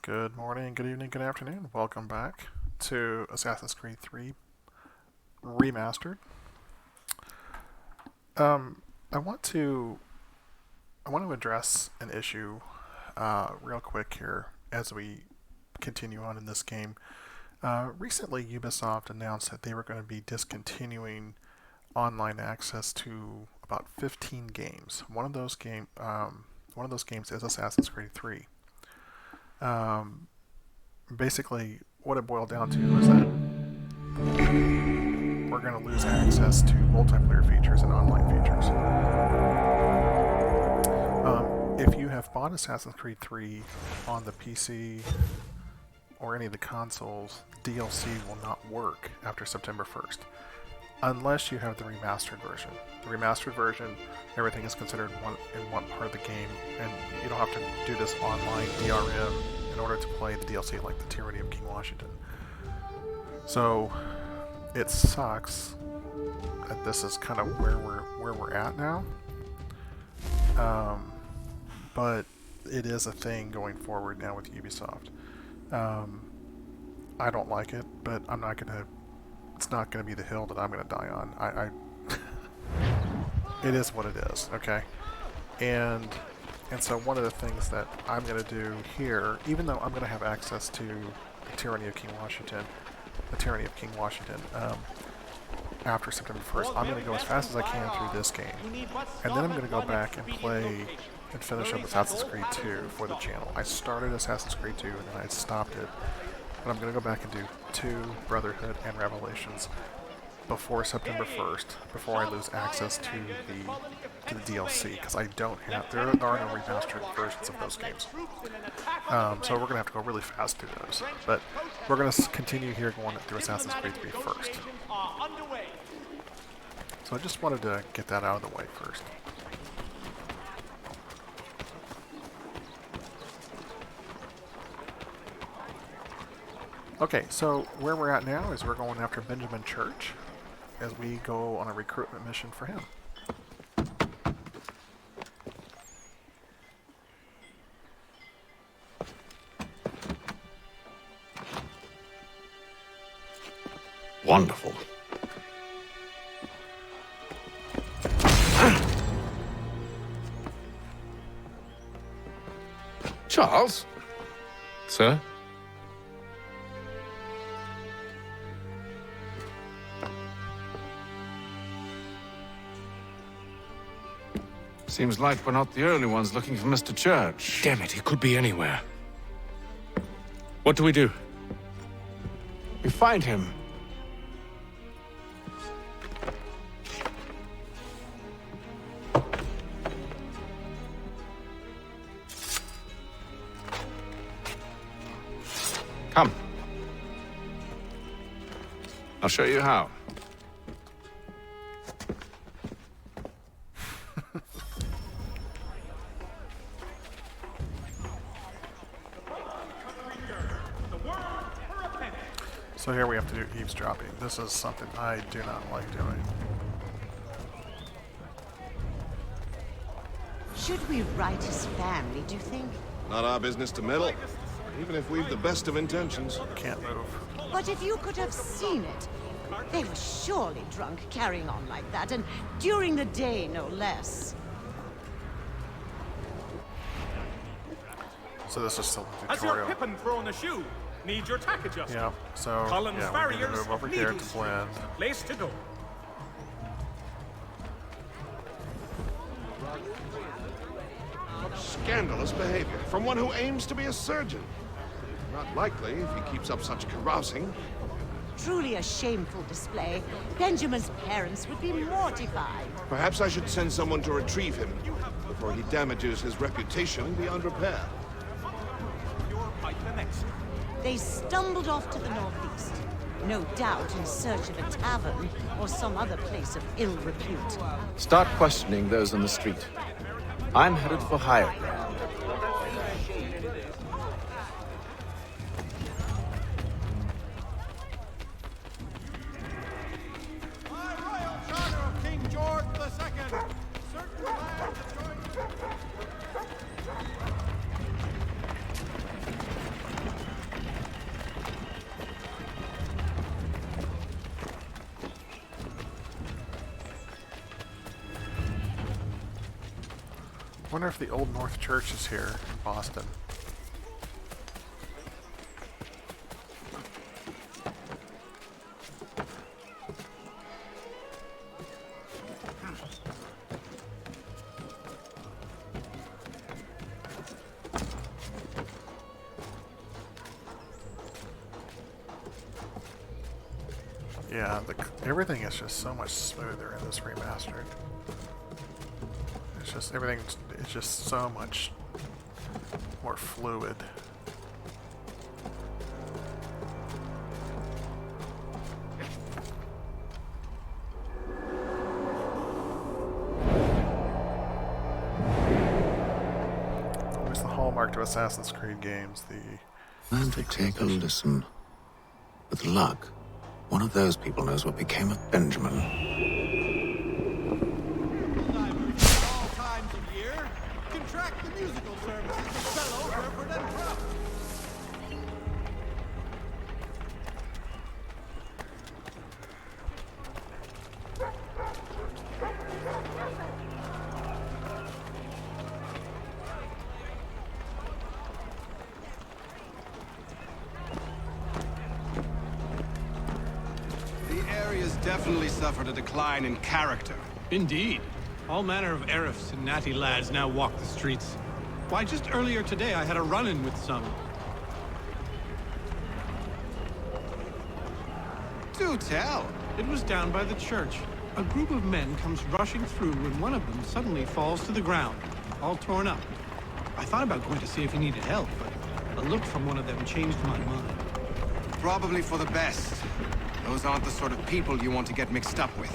Good morning, good evening, good afternoon. Welcome back to Assassin's Creed 3 Remastered. I want to address an issue real quick here as we continue on in this game. Recently, Ubisoft announced that they were going to be discontinuing online access to about 15 games. One of those games is Assassin's Creed 3. Basically, what it boiled down to is that we're going to lose access to multiplayer features and online features. If you have bought Assassin's Creed 3 on the PC or any of the consoles, DLC will not work after September 1st. Unless you have the remastered version. The remastered version, everything is considered in one part of the game, and you don't have to do this online DRM in order to play the DLC like the Tyranny of King Washington. So it sucks that this is kind of where we're at now. But it is a thing going forward now with Ubisoft. I don't like it, but I'm not gonna. It's not going to be the hill that I'm going to die on. It is what it is, okay? And so one of the things that I'm going to do here, even though I'm going to have access to the Tyranny of King Washington, after September 1st, I'm going to go as fast as I can through this game. And then I'm going to go back and play and finish up Assassin's Creed 2 for the channel. I started Assassin's Creed 2 and then I stopped it. But I'm going to go back and do 2 Brotherhood and Revelations before September 1st, before I lose access to the DLC, because I don't have, there are no remastered versions of those games. So we're going to have to go really fast through those. But we're going to continue here going through Assassin's Creed 3 first. So I just wanted to get that out of the way first. Okay, so where we're at now is we're going after Benjamin Church as we go on a recruitment mission for him. Wonderful. Charles? Sir? Seems like we're not the only ones looking for Mr. Church. Damn it, he could be anywhere. What do we do? We find him. Come. I'll show you how. So here we have to do eavesdropping. This is something I do not like doing. Should we write his family, do you think? Not our business to meddle, even if we've the best of intentions. Can't move. But if you could have seen it, they were surely drunk carrying on like that, and during the day, no less. So this is still a Has your tutorial. Pippin thrown a shoe? Need your tack adjusted? Yeah, so Collins yeah, we're going to farriers, move over here needle to blend. street, place to go. Scandalous behavior from one who aims to be a surgeon. Not likely if he keeps up such carousing. Truly a shameful display. Benjamin's parents would be mortified. Perhaps I should send someone to retrieve him before he damages his reputation beyond repair. Your Haythem exit. They stumbled off to the northeast, no doubt in search of a tavern or some other place of ill repute. Start questioning those on the street. I'm headed for higher ground. By royal charter of King George II, certain lands adjoining I wonder if the Old North Church is here in Boston. Yeah, everything is just so much smoother in this remastered. It's just everything is just so much more fluid. Always the hallmark to Assassin's Creed games, And to take a listen. With luck, one of those people knows what became of Benjamin. Divers at all times of year contract the musical services of fellow Reverend and Prout. Definitely suffered a decline in character. Indeed. All manner of Arifs and natty lads now walk the streets. Why, just earlier today I had a run-in with some. Do tell. It was down by the church. A group of men comes rushing through when one of them suddenly falls to the ground, all torn up. I thought about going to see if he needed help, but a look from one of them changed my mind. Probably for the best. Those aren't the sort of people you want to get mixed up with.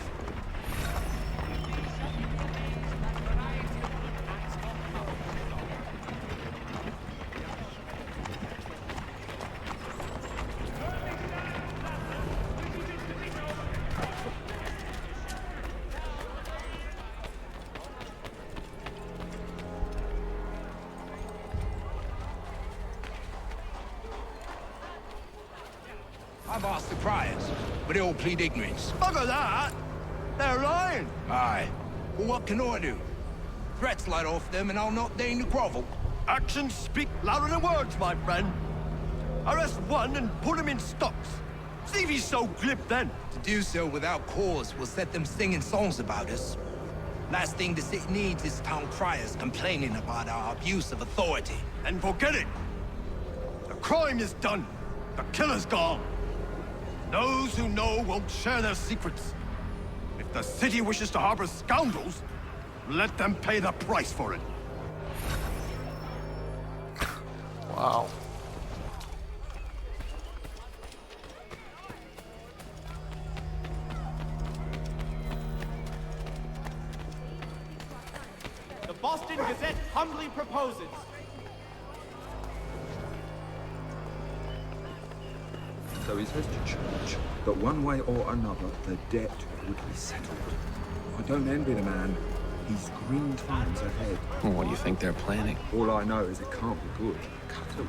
I've asked the priors, but they all plead ignorance. Bugger that! They're lying! Aye. Well, what can I do? Threats light off them and I'll not deign to grovel. Actions speak louder than words, my friend. Arrest one and put him in stocks. See if he's so glib then. To do so without cause will set them singing songs about us. Last thing the city needs is town criers complaining about our abuse of authority. And forget it! The crime is done. The killer's gone. Those who know won't share their secrets. If the city wishes to harbor scoundrels, let them pay the price for it. Wow. The Boston Gazette humbly proposes. So he says to church that one way or another the debt would be settled. I don't envy the man. He's green times ahead. What do you think they're planning? All I know is it can't be good. Cut him.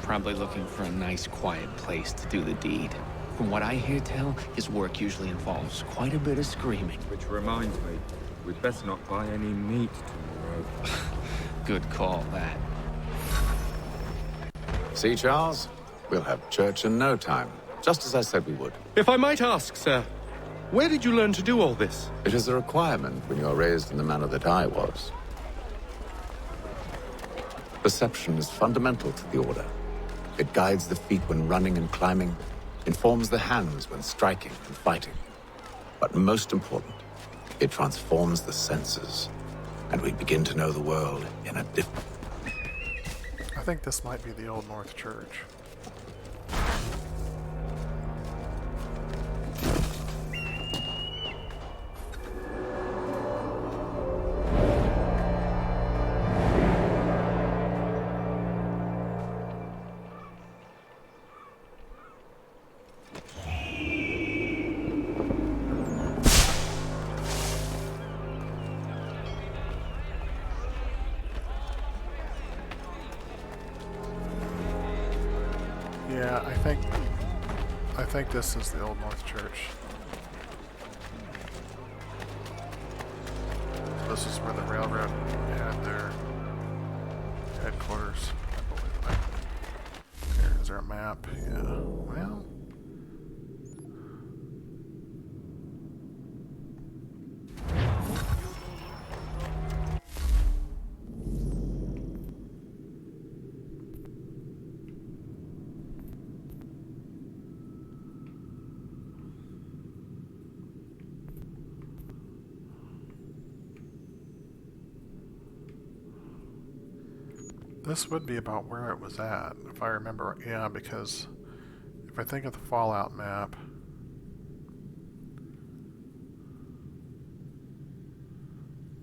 Probably looking for a nice, quiet place to do the deed. From what I hear tell, his work usually involves quite a bit of screaming. Which reminds me, we'd best not buy any meat tomorrow. Good call, that. See, Charles? We'll have church in no time, just as I said we would. If I might ask, sir, where did you learn to do all this? It is a requirement when you're raised in the manner that I was. Perception is fundamental to the Order. It guides the feet when running and climbing, informs the hands when striking and fighting. But most important, it transforms the senses, and we begin to know the world in a different... I think this might be the Old North Church. Yeah, I think this is the Old North Church. This is where the railroad had their headquarters. I believe that. Here, is there a map? Yeah. Well. This would be about where it was at, if I remember. Yeah, because if I think of the Fallout map,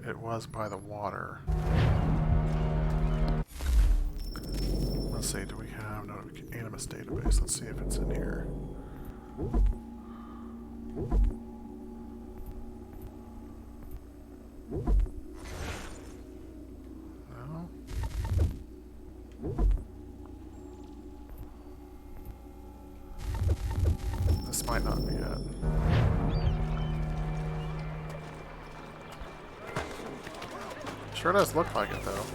it was by the water. Let's see, do we have no Animus database? Let's see if it's in here. No? This might not be it. Sure does look like it, though.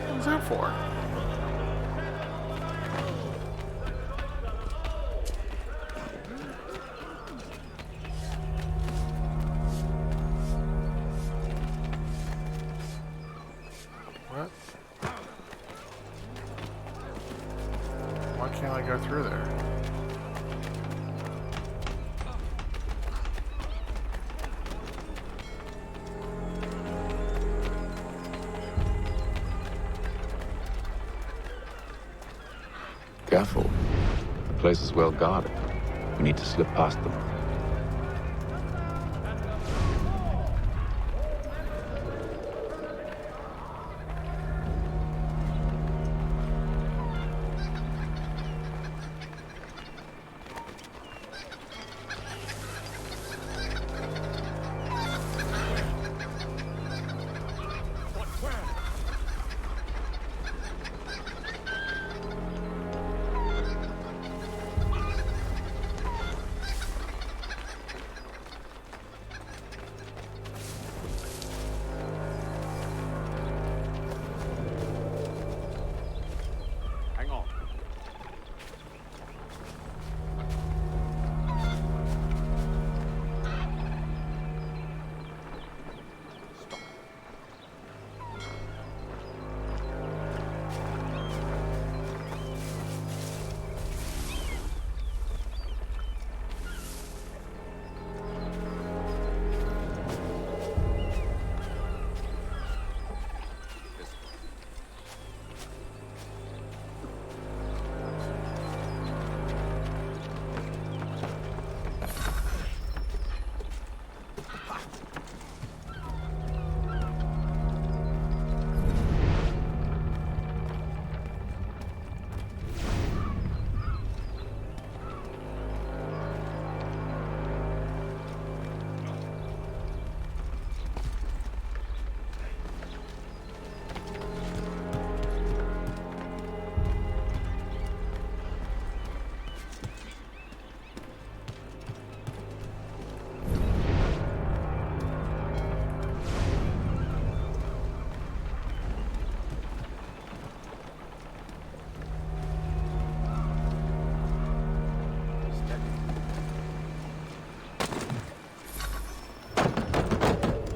What was that for? What? Why can't I go through there? Careful. The place is well guarded. We need to slip past them.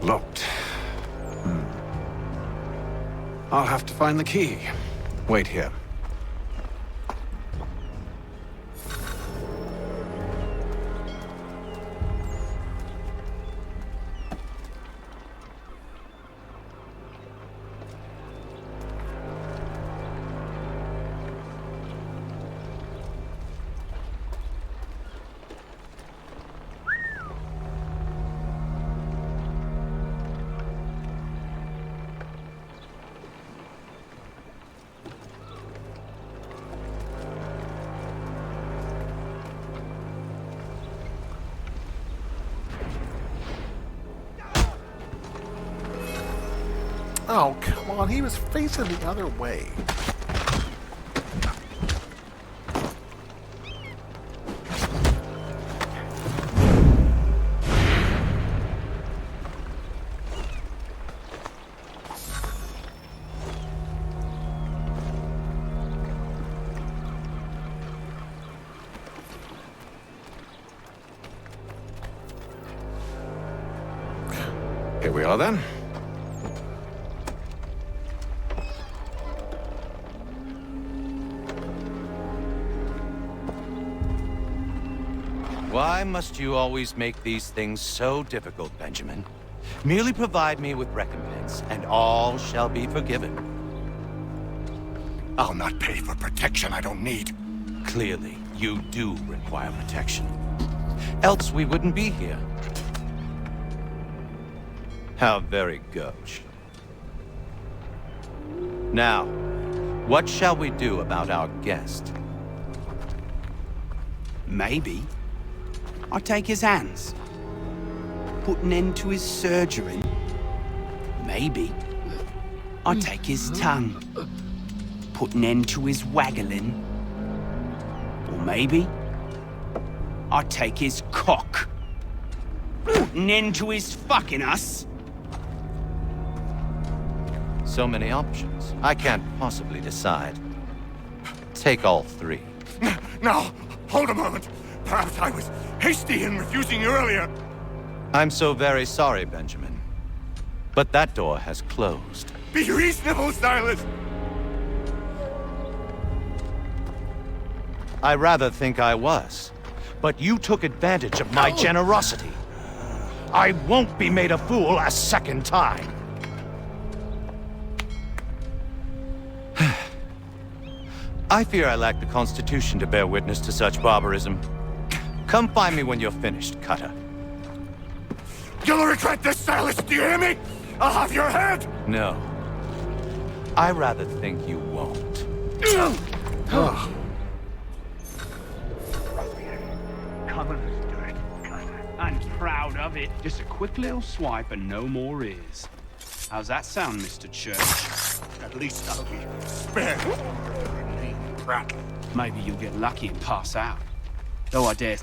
Locked. I'll have to find the key. Wait here. Oh, come on, he was facing the other way. Here we are then. Why must you always make these things so difficult, Benjamin? Merely provide me with recompense, and all shall be forgiven. I'll not pay for protection I don't need. Clearly, you do require protection. Else we wouldn't be here. How very gauche. Now, what shall we do about our guest? Maybe I take his hands, put an end to his surgery. Maybe I take his tongue, put an end to his waggling. Or maybe I take his cock, put an end to his fucking us. So many options. I can't possibly decide. Take all three. Now, hold a moment. Perhaps I was hasty in refusing you earlier. I'm so very sorry, Benjamin. But that door has closed. Be reasonable, Silas. I rather think I was. But you took advantage of my generosity. I won't be made a fool a second time. I fear I lack the constitution to bear witness to such barbarism. Come find me when you're finished, Cutter. You'll regret this, Silas, do you hear me? I'll have your head! No. I rather think you won't. Covenant's dirt, I'm proud of it. Just a quick little swipe and no more is. How's that sound, Mr. Church? At least I'll be spared. Braddock. Maybe you'll get lucky and pass out. Though I dare...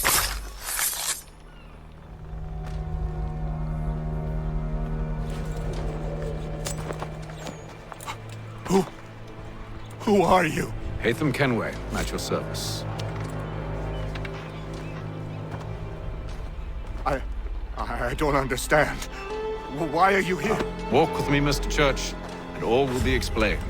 Who are you? Haythem Kenway, at your service. I don't understand. Why are you here? Walk with me, Mr. Church, and all will be explained.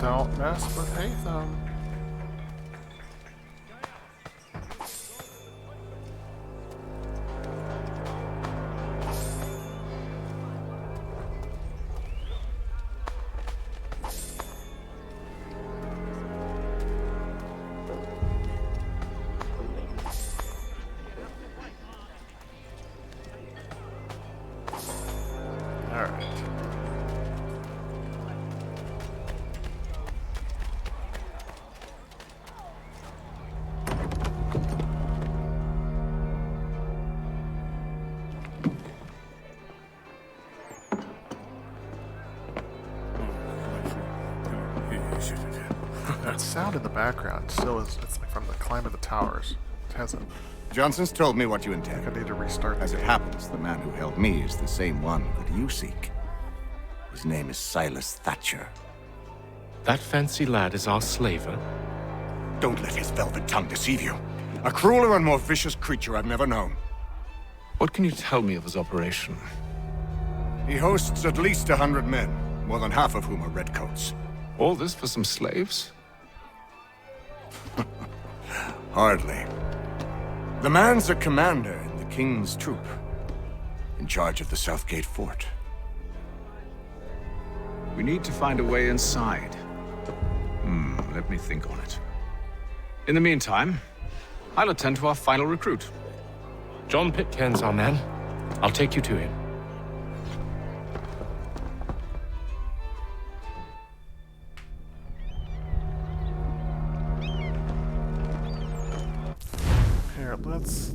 Don't mess with Haythem. All right. That sound in the background still is, it's like from the climb of the towers. It hasn't. Johnson's told me what you intend. I need to restart. As it happens, the man who held me is the same one that you seek. His name is Silas Thatcher. That fancy lad is our slaver? Don't let his velvet tongue deceive you. A crueler and more vicious creature I've never known. What can you tell me of his operation? He hosts at least 100 men, more than half of whom are redcoats. All this for some slaves? Hardly. The man's a commander in the King's troop, in charge of the Southgate Fort. We need to find a way inside. Let me think on it. In the meantime, I'll attend to our final recruit. John Pitcairn's our man. I'll take you to him. Here, let's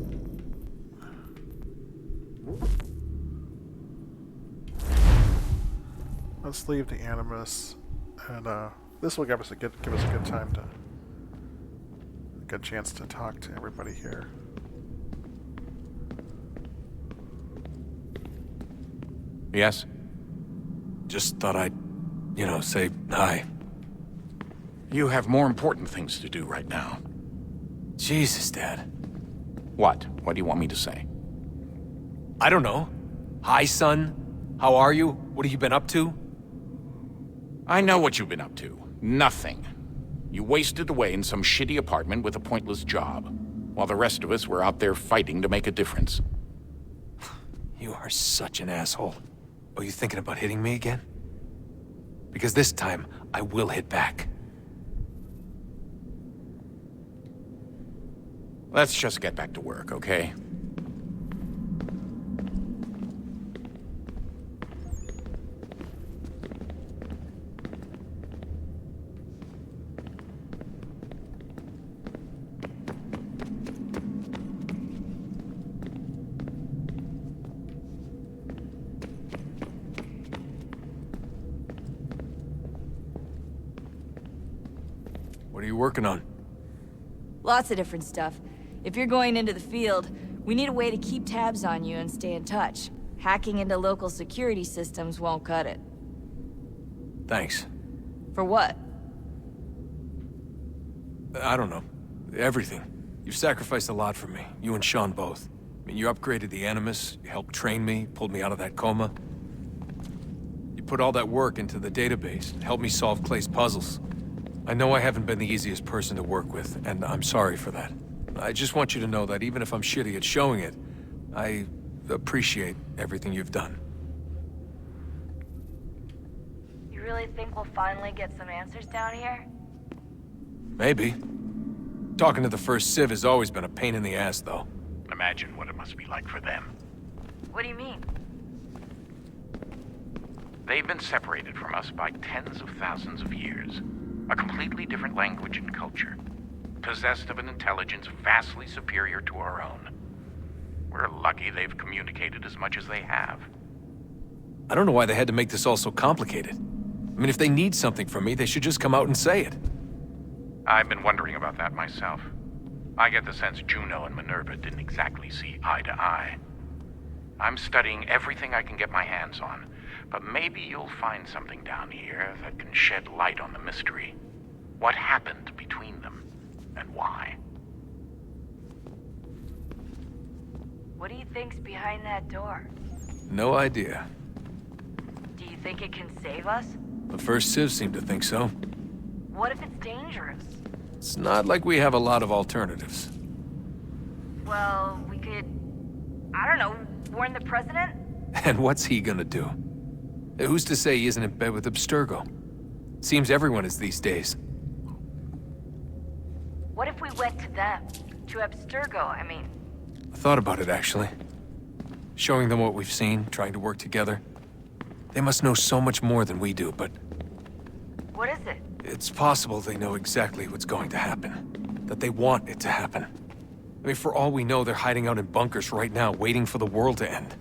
leave the Animus, and this will give us a good time to a good chance to talk to everybody here. Yes? Just thought I'd, say hi. You have more important things to do right now. Jesus, Dad. What? What do you want me to say? I don't know. Hi, son. How are you? What have you been up to? I know what you've been up to. Nothing. You wasted away in some shitty apartment with a pointless job, while the rest of us were out there fighting to make a difference. You are such an asshole. Are you thinking about hitting me again? Because this time, I will hit back. Let's just get back to work, okay? What are you working on? Lots of different stuff. If you're going into the field, we need a way to keep tabs on you and stay in touch. Hacking into local security systems won't cut it. Thanks. For what? I don't know. Everything. You've sacrificed a lot for me. You and Sean both. I mean, you upgraded the Animus, you helped train me, pulled me out of that coma. You put all that work into the database, helped me solve Clay's puzzles. I know I haven't been the easiest person to work with, and I'm sorry for that. I just want you to know that even if I'm shitty at showing it, I appreciate everything you've done. You really think we'll finally get some answers down here? Maybe. Talking to the first Civ has always been a pain in the ass, though. Imagine what it must be like for them. What do you mean? They've been separated from us by tens of thousands of years. A completely different language and culture. Possessed of an intelligence vastly superior to our own. We're lucky they've communicated as much as they have. I don't know why they had to make this all so complicated. I mean, if they need something from me, they should just come out and say it. I've been wondering about that myself. I get the sense Juno and Minerva didn't exactly see eye to eye. I'm studying everything I can get my hands on, but maybe you'll find something down here that can shed light on the mystery. What happened between them, and why? What do you think's behind that door? No idea. Do you think it can save us? The first Civ seemed to think so. What if it's dangerous? It's not like we have a lot of alternatives. Well, we could... I don't know, warn the president? And what's he gonna do? Who's to say he isn't in bed with Abstergo? Seems everyone is these days. What if we went to them? To Abstergo, I mean. I thought about it, actually. Showing them what we've seen, trying to work together. They must know so much more than we do, but... What is it? It's possible they know exactly what's going to happen. That they want it to happen. I mean, for all we know, they're hiding out in bunkers right now, waiting for the world to end.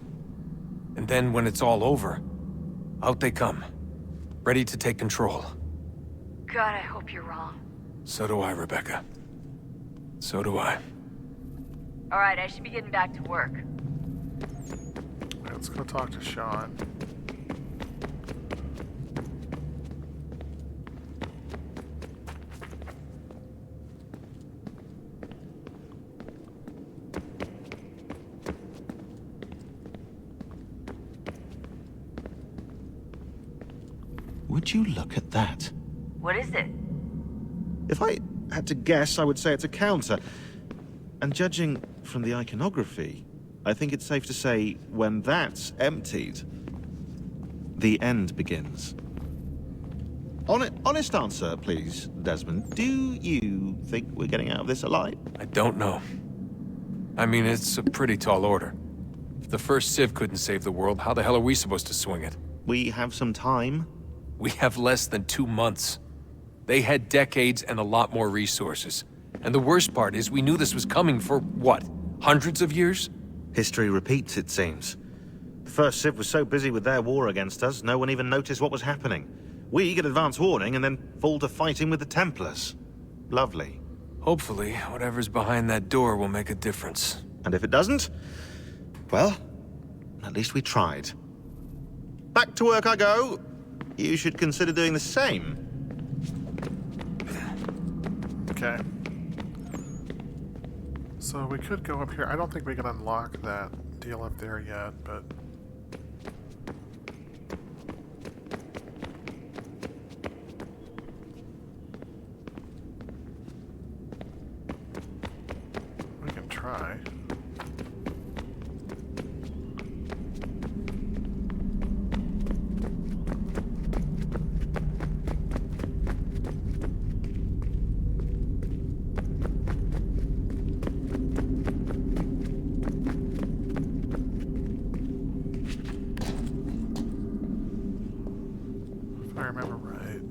And then, when it's all over, out they come. Ready to take control. God, I hope you're wrong. So do I, Rebecca. So do I. Alright, I should be getting back to work. Let's go talk to Sean. Would you look at that? What is it? If I had to guess, I would say it's a counter. And judging from the iconography, I think it's safe to say when that's emptied, the end begins. Honest answer, please, Desmond. Do you think we're getting out of this alive? I don't know. I mean, it's a pretty tall order. If the first Civ couldn't save the world, how the hell are we supposed to swing it? We have some time. We have less than 2 months. They had decades and a lot more resources. And the worst part is we knew this was coming for, what, hundreds of years? History repeats, it seems. The first Civ was so busy with their war against us, no one even noticed what was happening. We get advance warning and then fall to fighting with the Templars. Lovely. Hopefully, whatever's behind that door will make a difference. And if it doesn't, well, at least we tried. Back to work I go. You should consider doing the same. Okay. So we could go up here. I don't think we can unlock that deal up there yet, but... we can try. If I remember right.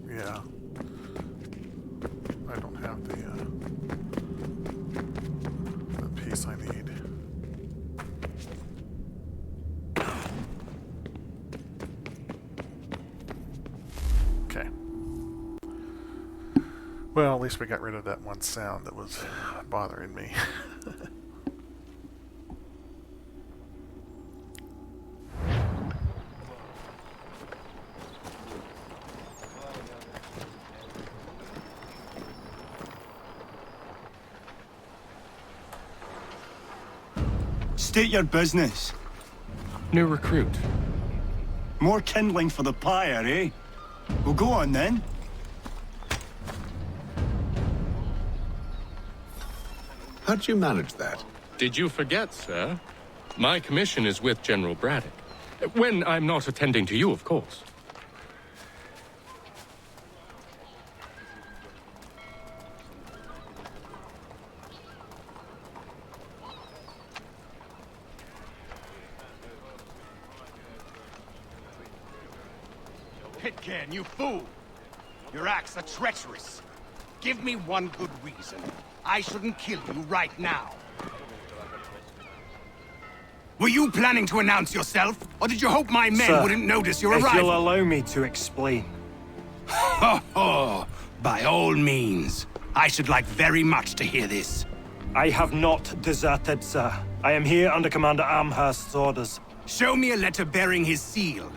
Yeah. I don't have the piece I need. Okay. Well, at least we got rid of that one sound that was bothering me. State your business. New recruit. More kindling for the pyre, eh? Well, go on then. How did you manage that? Did you forget, sir? My commission is with General Braddock. When I'm not attending to you, of course. Pitcairn, you fool! Your acts are treacherous. Give me one good reason. I shouldn't kill you right now. Were you planning to announce yourself, or did you hope my men wouldn't notice your arrival? If you'll allow me to explain. Oh, by all means. I should like very much to hear this. I have not deserted, sir. I am here under Commander Amherst's orders. Show me a letter bearing his seal,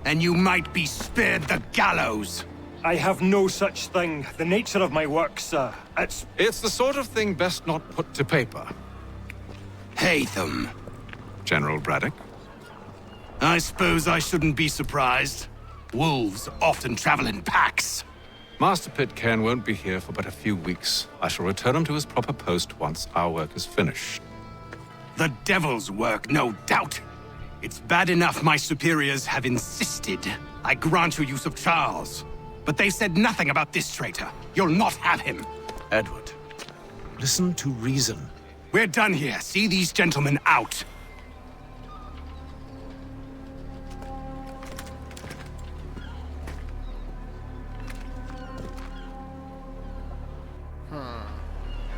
and you might be spared the gallows. I have no such thing. The nature of my work, sir, It's the sort of thing best not put to paper. Haythem. General Braddock? I suppose I shouldn't be surprised. Wolves often travel in packs. Master Pitcairn won't be here for but a few weeks. I shall return him to his proper post once our work is finished. The devil's work, no doubt. It's bad enough my superiors have insisted I grant you use of Charles. But they said nothing about this traitor. You'll not have him. Edward, listen to reason. We're done here. See these gentlemen out.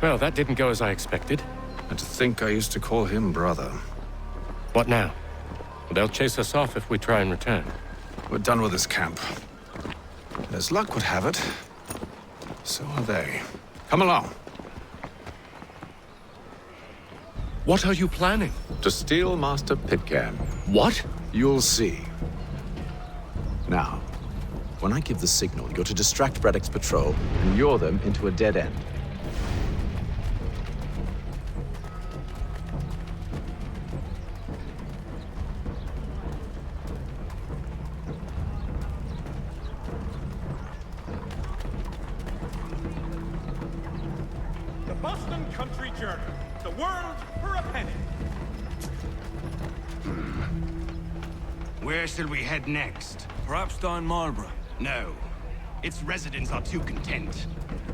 Well, that didn't go as I expected. And to think I used to call him brother. What now? They'll chase us off if we try and return. We're done with this camp. As luck would have it, so are they. Come along. What are you planning? To steal Master Pitcairn. What? You'll see. Now, when I give the signal, you're to distract Braddock's patrol and lure them into a dead end. The Boston Country Journal. The world for a penny. Where shall we head next? Perhaps down Marlborough. No. Its residents are too content.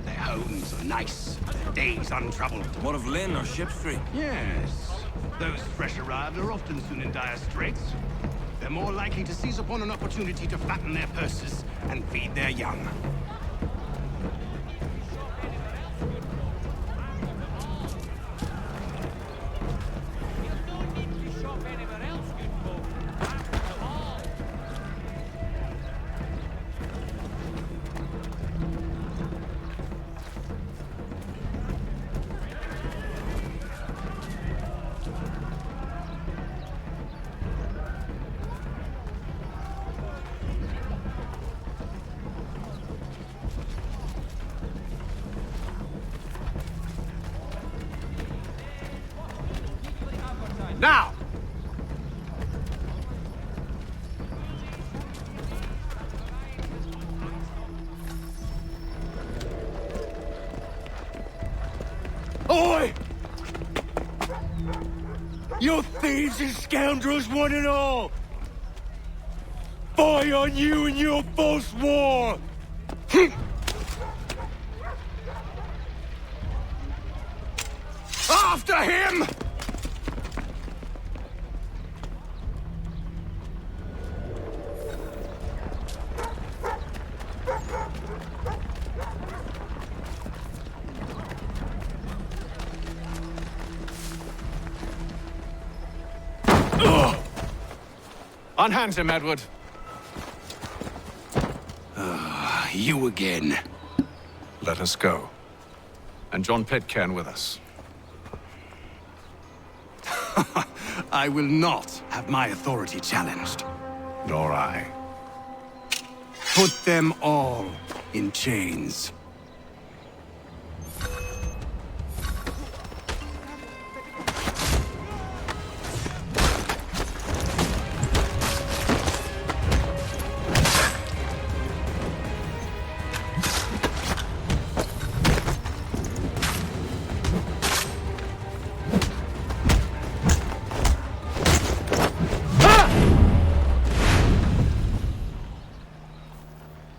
Their homes are nice, their days untroubled. What of Lynn or Ship Street? Yes. Those fresh arrived are often soon in dire straits. They're more likely to seize upon an opportunity to fatten their purses and feed their young. Now! Oi! You thieves and scoundrels, one and all! Fie on you and your false war! After him! Unhand him, Edward. You again. Let us go. And John Pitcairn with us. I will not have my authority challenged. Nor I. Put them all in chains.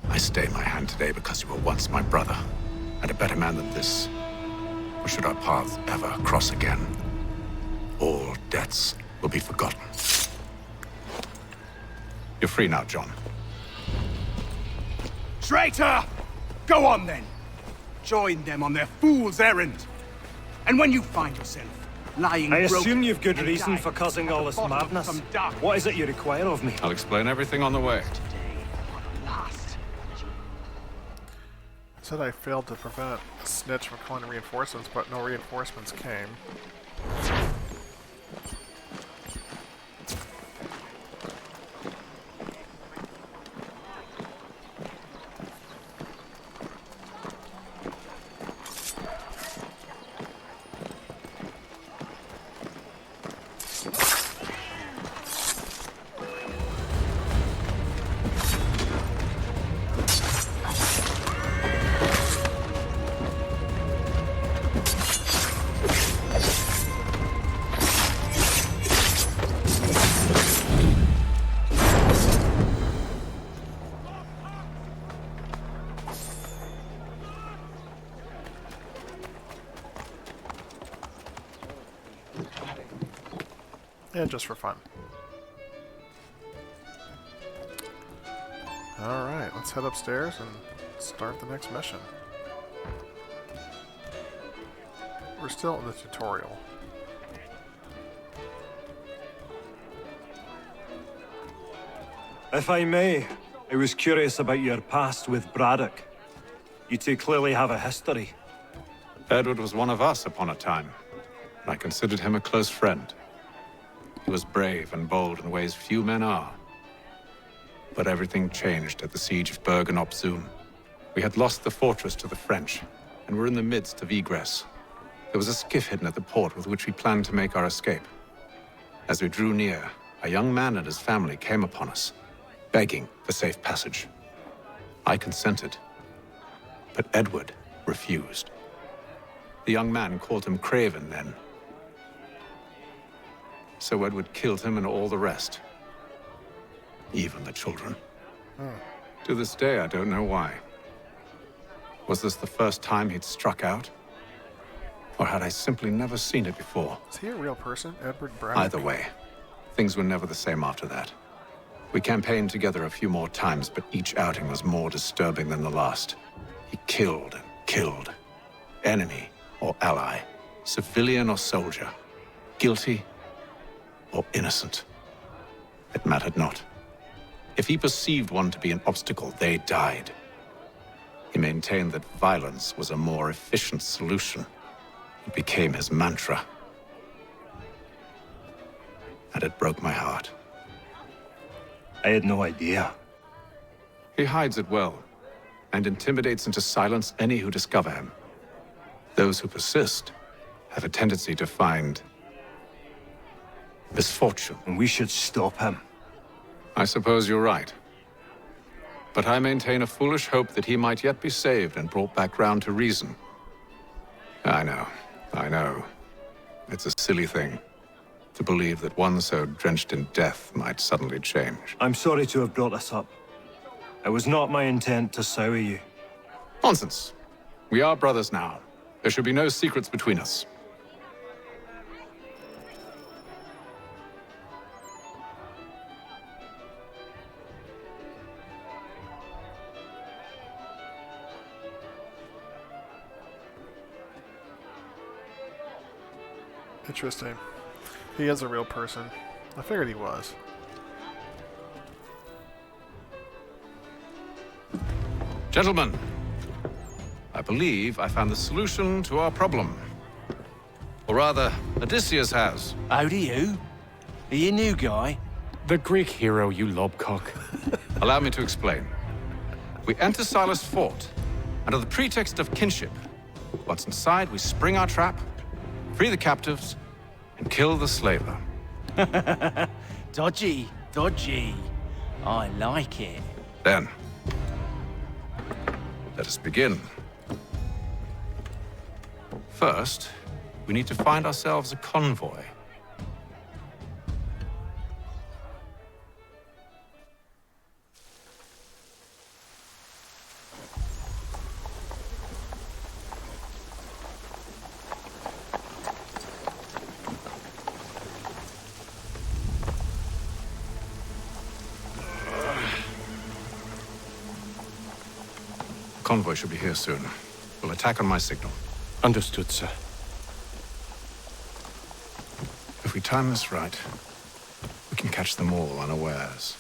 I stay my hand today because you were once my brother, and a better man than this. Or should our paths ever cross again, all debts will be forgotten. You're free now, John. Traitor! Go on then. Join them on their fool's errand. And when you find yourself lying I broken assume you've good and reason dying for causing all this at the bottom of madness. some dark What is it you require of me? I'll explain everything on the way. Said I failed to prevent a snitch from calling reinforcements, but no reinforcements came. Yeah, just for fun. Alright, let's head upstairs and start the next mission. We're still in the tutorial. If I may, I was curious about your past with Braddock. You two clearly have a history. Edward was one of us upon a time. and I considered him a close friend. He was brave and bold in ways few men are. But everything changed at the siege of Bergen-op-Zoom. We had lost the fortress to the French, and were in the midst of egress. There was a skiff hidden at the port with which we planned to make our escape. As we drew near, a young man and his family came upon us, begging for safe passage. I consented, but Edward refused. The young man called him Craven then. So Edward killed him and all the rest. Even the children. To this day, I don't know why. Was this the first time he'd struck out? Or had I simply never seen it before? Is he a real person, Edward Braddock? Either way, things were never the same after that. We campaigned together a few more times, but each outing was more disturbing than the last. He killed and killed. Enemy or ally, civilian or soldier, guilty or innocent. It mattered not. If he perceived one to be an obstacle, they died. He maintained that violence was a more efficient solution. It became his mantra. And it broke my heart. I had no idea. He hides it well, and intimidates into silence any who discover him. Those who persist have a tendency to find misfortune. And we should stop him. I suppose you're right. But I maintain a foolish hope that he might yet be saved and brought back round to reason. I know. It's a silly thing to believe that one so drenched in death might suddenly change. I'm sorry to have brought this up. It was not my intent to sour you. Nonsense. We are brothers now. There should be no secrets between us. Interesting. He is a real person. I figured he was. Gentlemen, I believe I found the solution to our problem. Or rather, Odysseus has. How do you? Are you a new guy? The Greek hero, you lobcock. Allow me to explain. We enter Silas' fort, under the pretext of kinship. Once inside, we spring our trap, free the captives, and kill the slaver. Dodgy. I like it. Then, let us begin. First, we need to find ourselves a convoy. Convoy should be here soon. We'll attack on my signal. Understood, sir. If we time this right, we can catch them all unawares.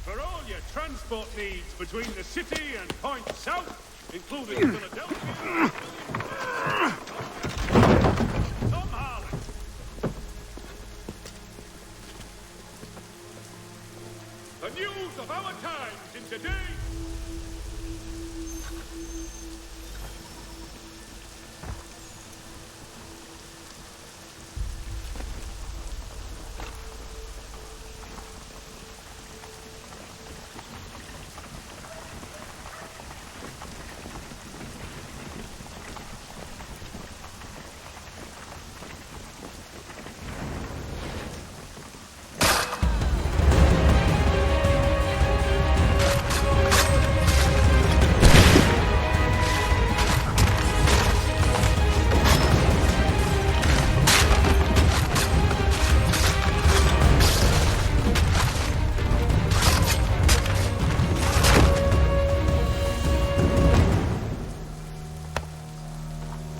For all your transport needs between the city and Point South, including Philadelphia. Tom Harlan. The news of our times in today.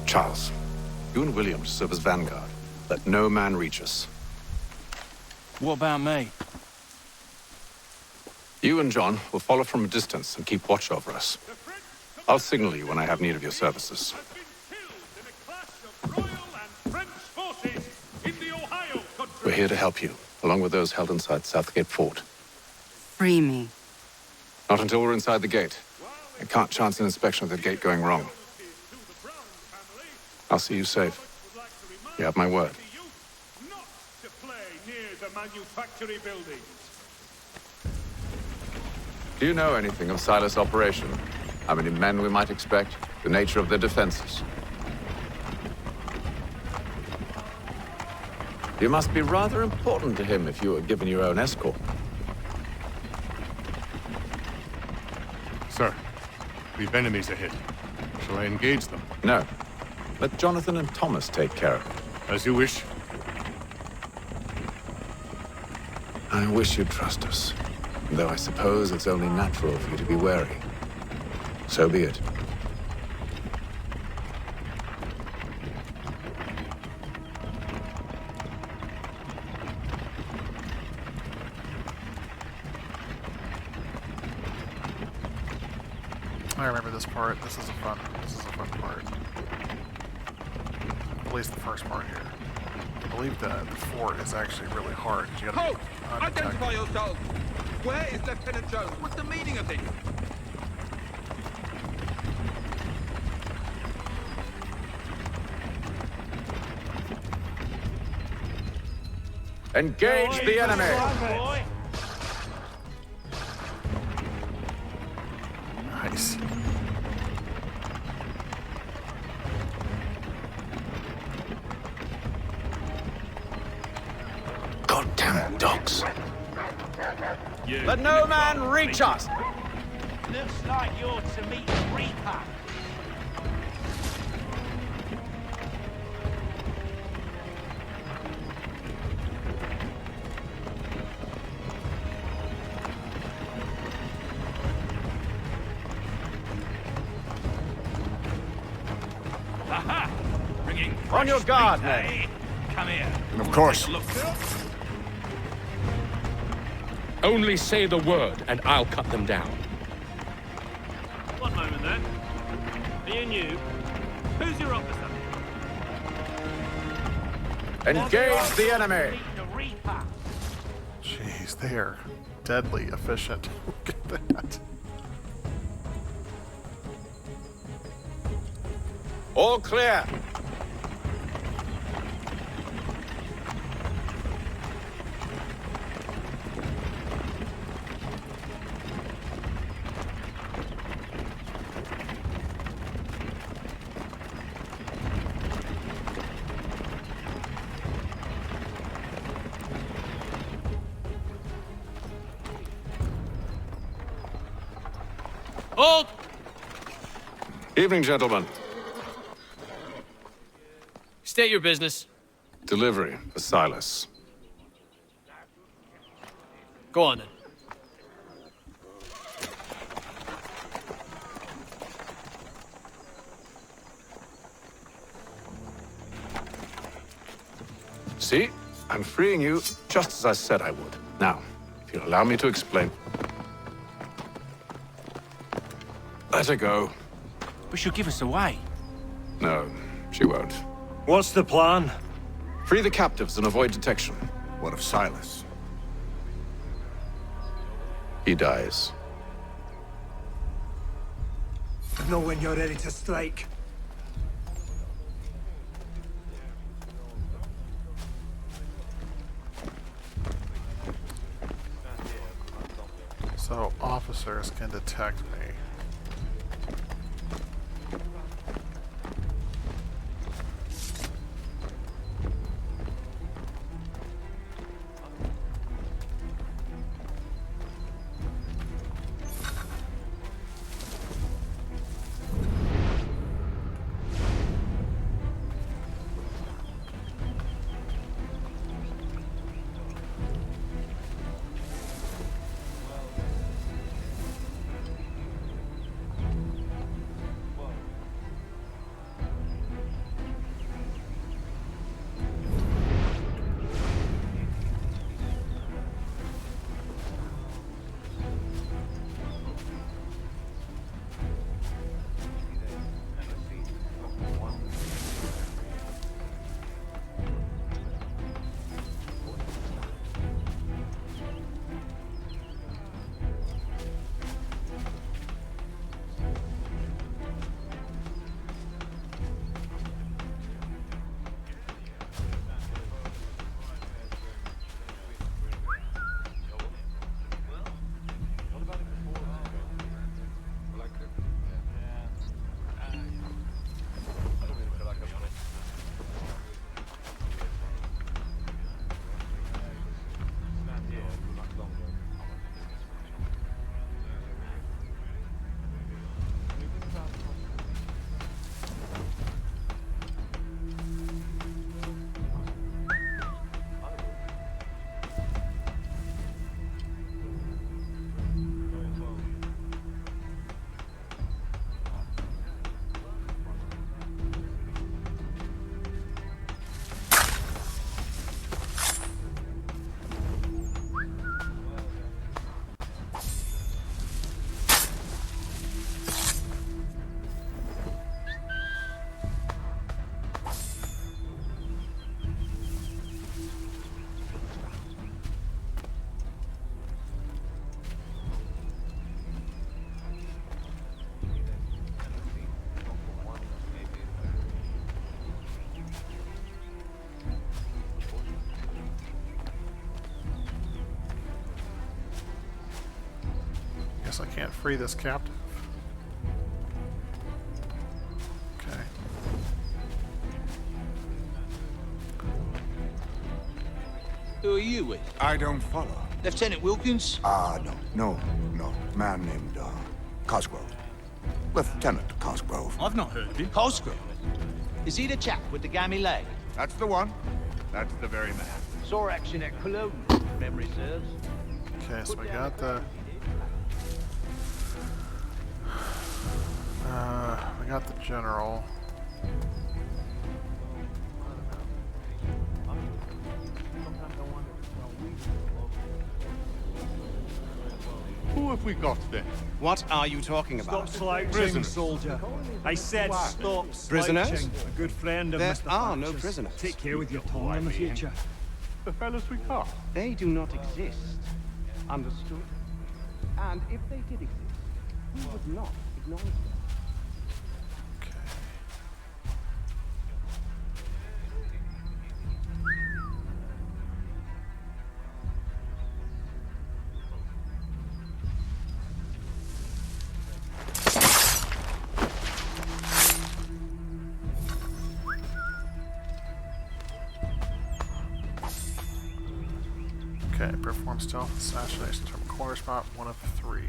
Charles, you and William serve as vanguard. Let no man reach us. What about me? You and John will follow from a distance and keep watch over us. I'll signal you when I have need of your services. Has been killed in a clash of royal and here to help you, along with those held inside Southgate Fort. Free me. Not until we're inside the gate. I can't chance an inspection of the gate going wrong. I'll see you safe. You have my word. To play near the manufactory buildings. Do you know anything of Silas' operation? How many men we might expect? The nature of their defenses? You must be rather important to him if you were given your own escort. Sir, we've enemies ahead. Shall I engage them? No. Let Jonathan and Thomas take care of it. As you wish. I wish you'd trust us. Though I suppose it's only natural for you to be wary. So be it. I remember this part. This is a fun part. At least the first part here. I believe the fort is actually really hard. You gotta be Identify yourselves! Where is Lieutenant Jones? What's the meaning of this? Engage the enemy! Nice. Goddamn dogs. Let no man reach us! Looks like you're to meet the Reaper. Aha! Bringing On your guard, men. Come here. Of course. Only say the word, and I'll cut them down. One moment then. Me and you. Who's your officer? Engage the enemy! Meet the Reaper. Jeez, they are deadly efficient. Look at that. All clear! Hold! Evening, gentlemen. State your business. Delivery for Silas. Go on then. See? I'm freeing you just as I said I would. Now, if you'll allow me to explain. Let her go. But she'll give us away. No, she won't. What's the plan? Free the captives and avoid detection. What of Silas? He dies. Know when you're ready to strike. So officers can detect me. I can't free this captive. Okay. Who are you with? I don't follow. Lieutenant Wilkins? No. Man named, Cosgrove. Lieutenant Cosgrove. I've not heard of him. Cosgrove? Is he the chap with the gammy leg? That's the one. That's the very man. Saw action at Cologne, if memory serves. Okay, so we got the... we got the general. Who have we got then? What are you talking about? Stop slouching, Prisoners. soldier. I said stop slouching. Prisoners? A good friend of There Mr. are no Thatcher's. prisoners. Take care with your tongue in the future. The fellas we caught. They do not exist. Understood? And if they did exist, we would not acknowledge them. Okay, perform stealth assassinations from a corner spot, 1 of 3.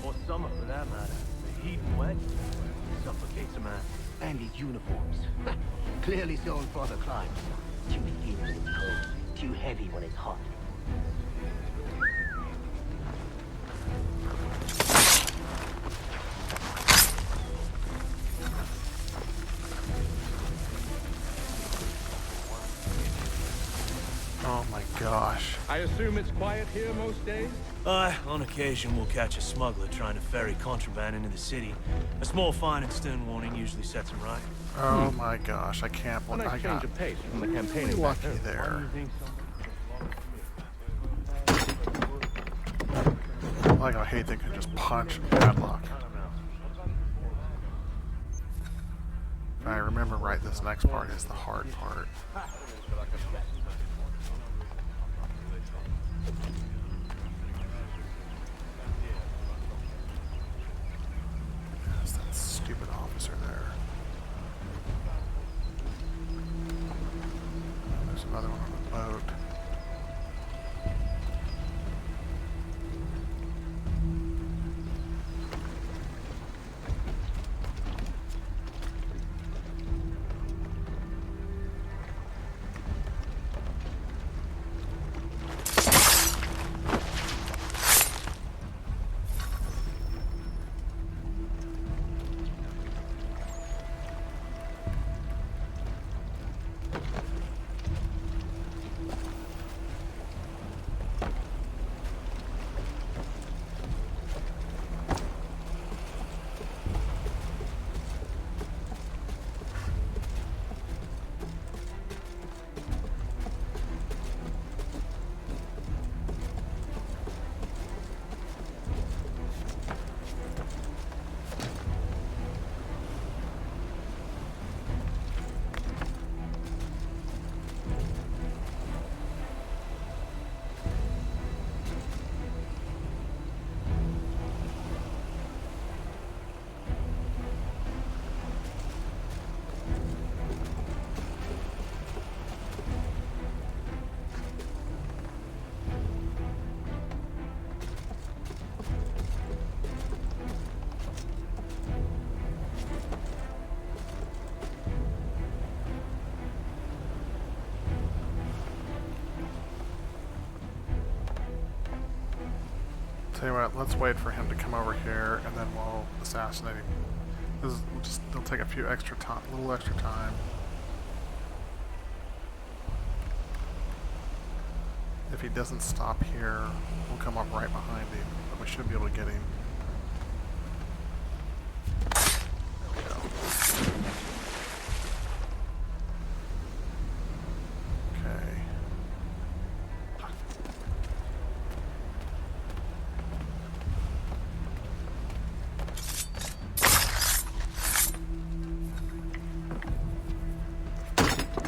Or summer for that matter. The heat and wet suffocates a man. And his uniforms. Clearly zoned for the climb. Too thin when it's cold. Too heavy when it's hot. Oh my gosh. I assume it's quiet here most days? On occasion we'll catch a smuggler trying to ferry contraband into the city. A small fine and stern warning usually sets him right. Oh my gosh, I can't believe I got of pace from the campaigning lucky there. I like how Haythem can just punch Braddock. If I remember right, this next part is the hard part. There's that stupid officer there. Oh, there's another one on the boat. Tell you what, let's wait for him to come over here, and then we'll assassinate him. It'll take a little extra time. If he doesn't stop here, we'll come up right behind him, but we should be able to get him. There we go. Okay.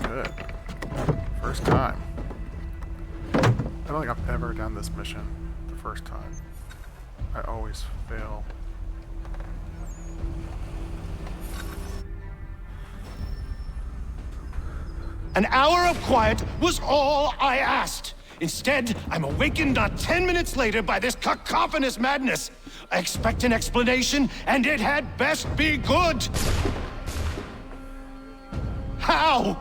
Good. First time. I don't think I've ever done this mission the first time. I always fail. An hour of quiet was all I asked. Instead, I'm awakened not 10 minutes later by this cacophonous madness. I expect an explanation, and it had best be good. How?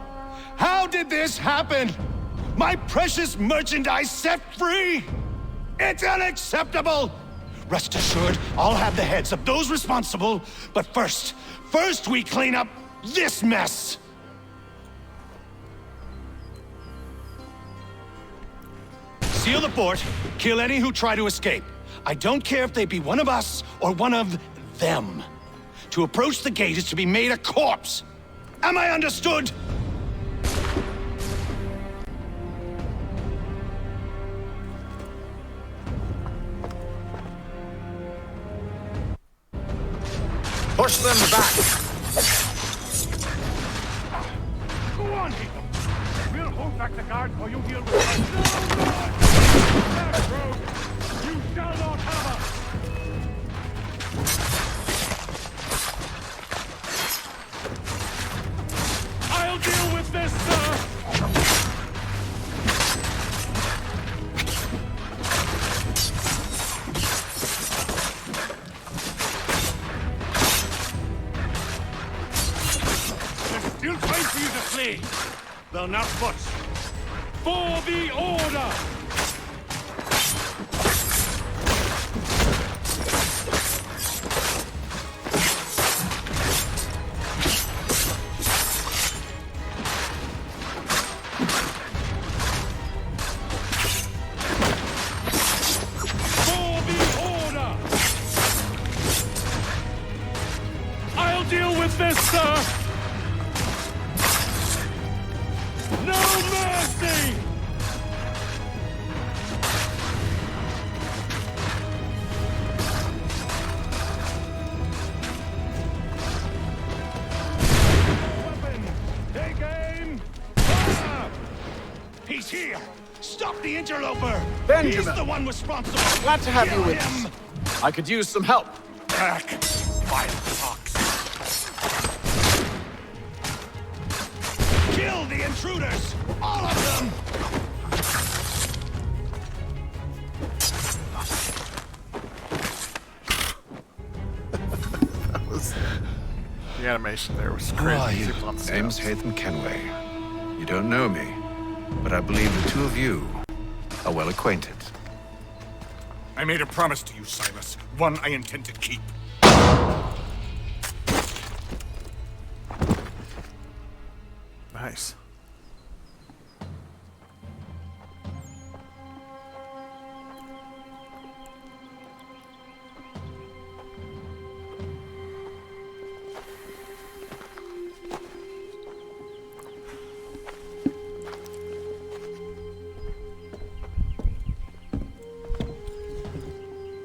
How did this happen? My precious merchandise set free? It's unacceptable! Rest assured, I'll have the heads of those responsible, but first we clean up this mess! Seal the fort, kill any who try to escape. I don't care if they be one of us or one of them. To approach the gate is to be made a corpse. Am I understood? Push them back! Go on, Haythem! We'll hold back the guard while you deal with us. No, back, rogue! You shall not have us! I'll deal with this, sir! Still time for you to flee. Though not much. For the order! For the order! I'll deal with this, sir! No mercy! Weapon! Take aim! Fire! He's here! Stop the interloper! Benjamin! He's the one responsible! Glad to have Kill you with him. us. I could use some help. Back! Vile fox! Kill the intruders! All of them! The animation there was crazy. Name's Haythem Kenway. You don't know me, but I believe the two of you are well acquainted. I made a promise to you, Silas. One I intend to keep. Nice.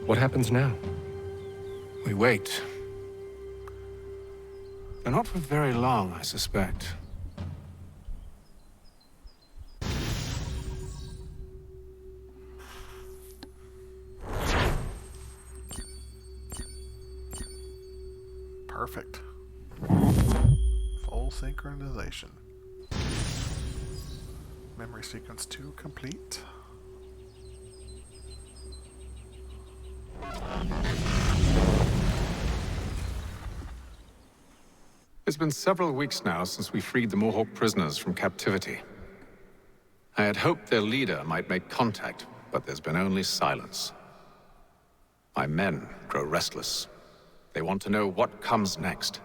What happens now? We wait. But not for very long, I suspect. Perfect. Full synchronization. Memory sequence 2 complete. It's been several weeks now since we freed the Mohawk prisoners from captivity. I had hoped their leader might make contact, but there's been only silence. My men grow restless. They want to know what comes next,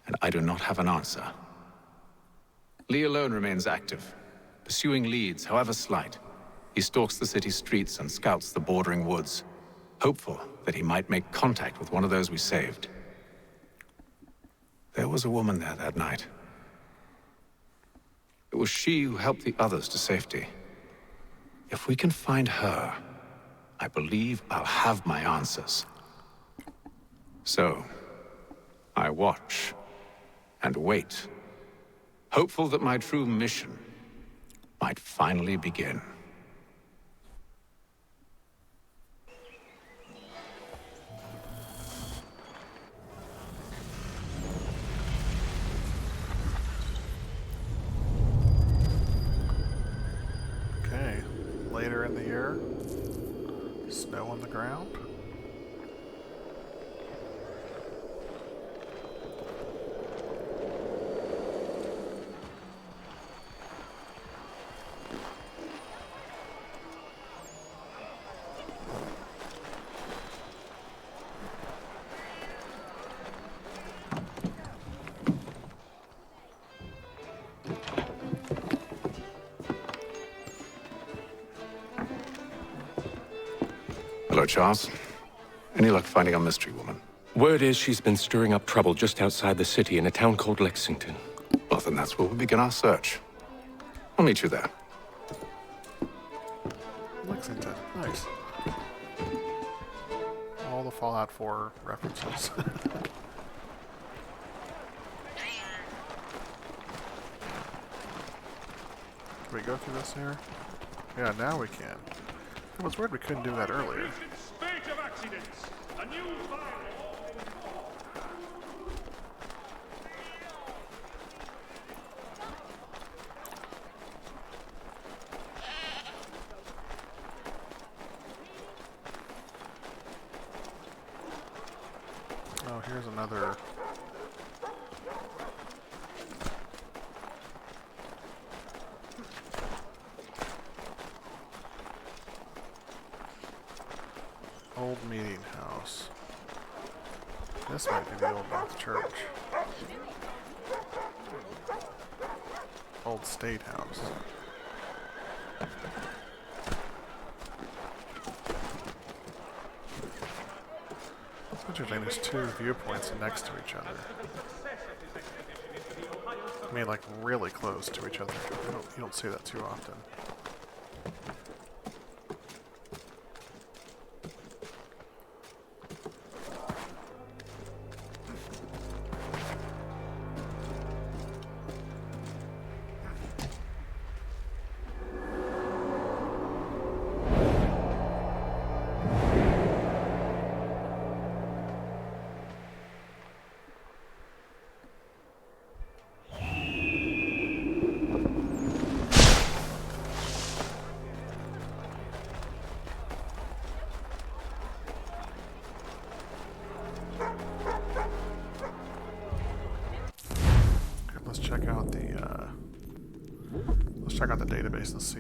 and I do not have an answer. Lee alone remains active, pursuing leads, however slight. He stalks the city streets and scouts the bordering woods, hopeful that he might make contact with one of those we saved. There was a woman there that night. It was she who helped the others to safety. If we can find her, I believe I'll have my answers. So, I watch and wait, hopeful that my true mission might finally begin. Okay, later in the year, snow on the ground. Hello, Charles. Any luck finding our mystery woman? Word is she's been stirring up trouble just outside the city in a town called Lexington. Well, then that's where we'll begin our search. I'll meet you there. Lexington, nice. All the Fallout 4 references. Can we go through this here? Yeah, now we can. It was weird we couldn't do that earlier. Spate of accidents. A new Oh, here's another. Old meeting house. This might be the old North Church. Old State House. It's interesting, there's two viewpoints next to each other. I mean, like, really close to each other. You don't see that too often. Let's check out the database and see.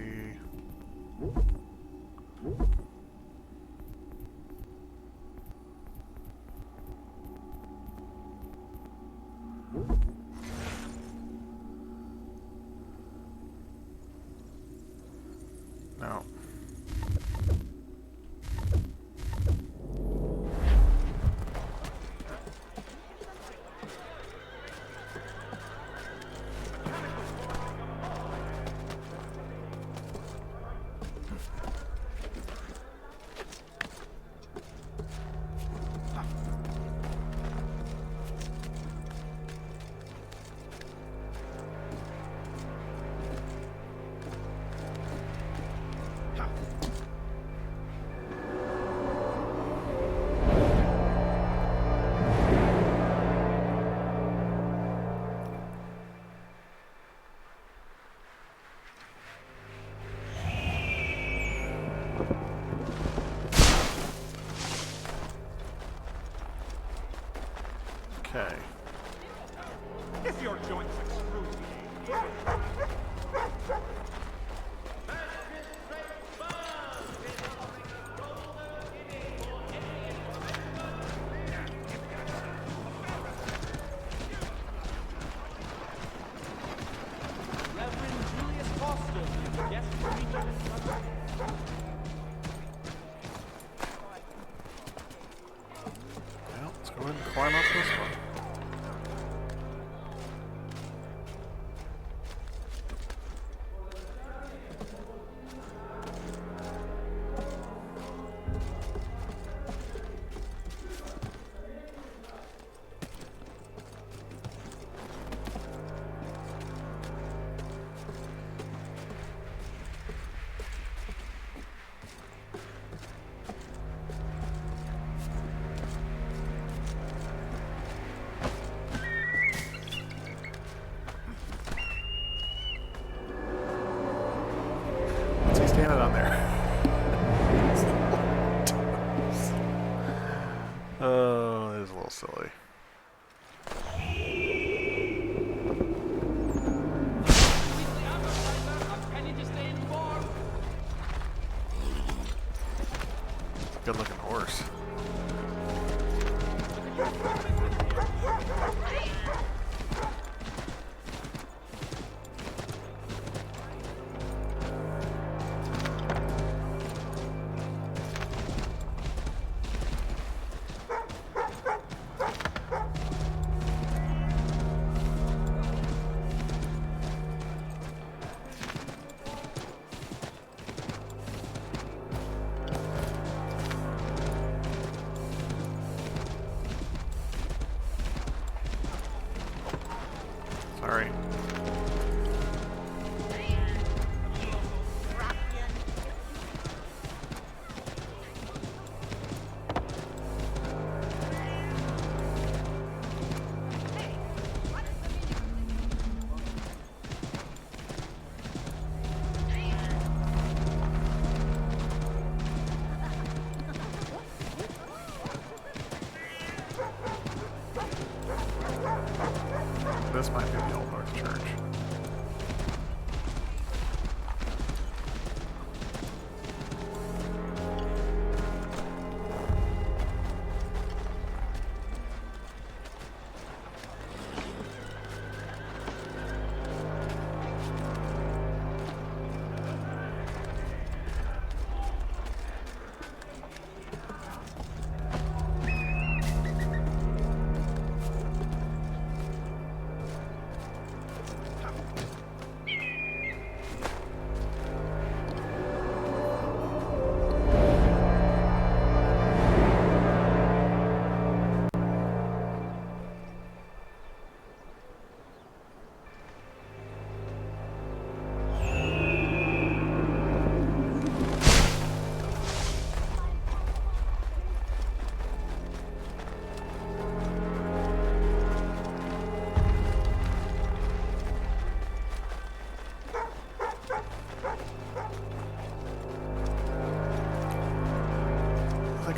No. Okay. If your joints extrude. why not this one? Standing on there. Oh, that is a little silly. Good looking horse. Sorry. This might be the Old North Church.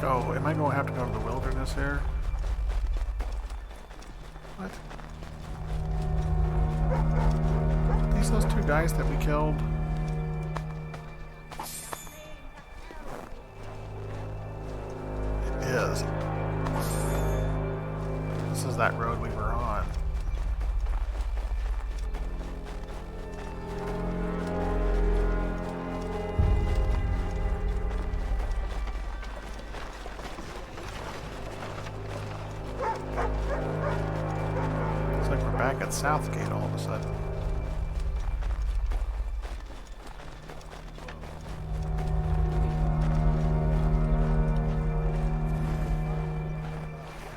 Oh, am I going to have to go to the wilderness here? What? These those two guys that we killed? It is. This is that road we were on. At Southgate all of a sudden.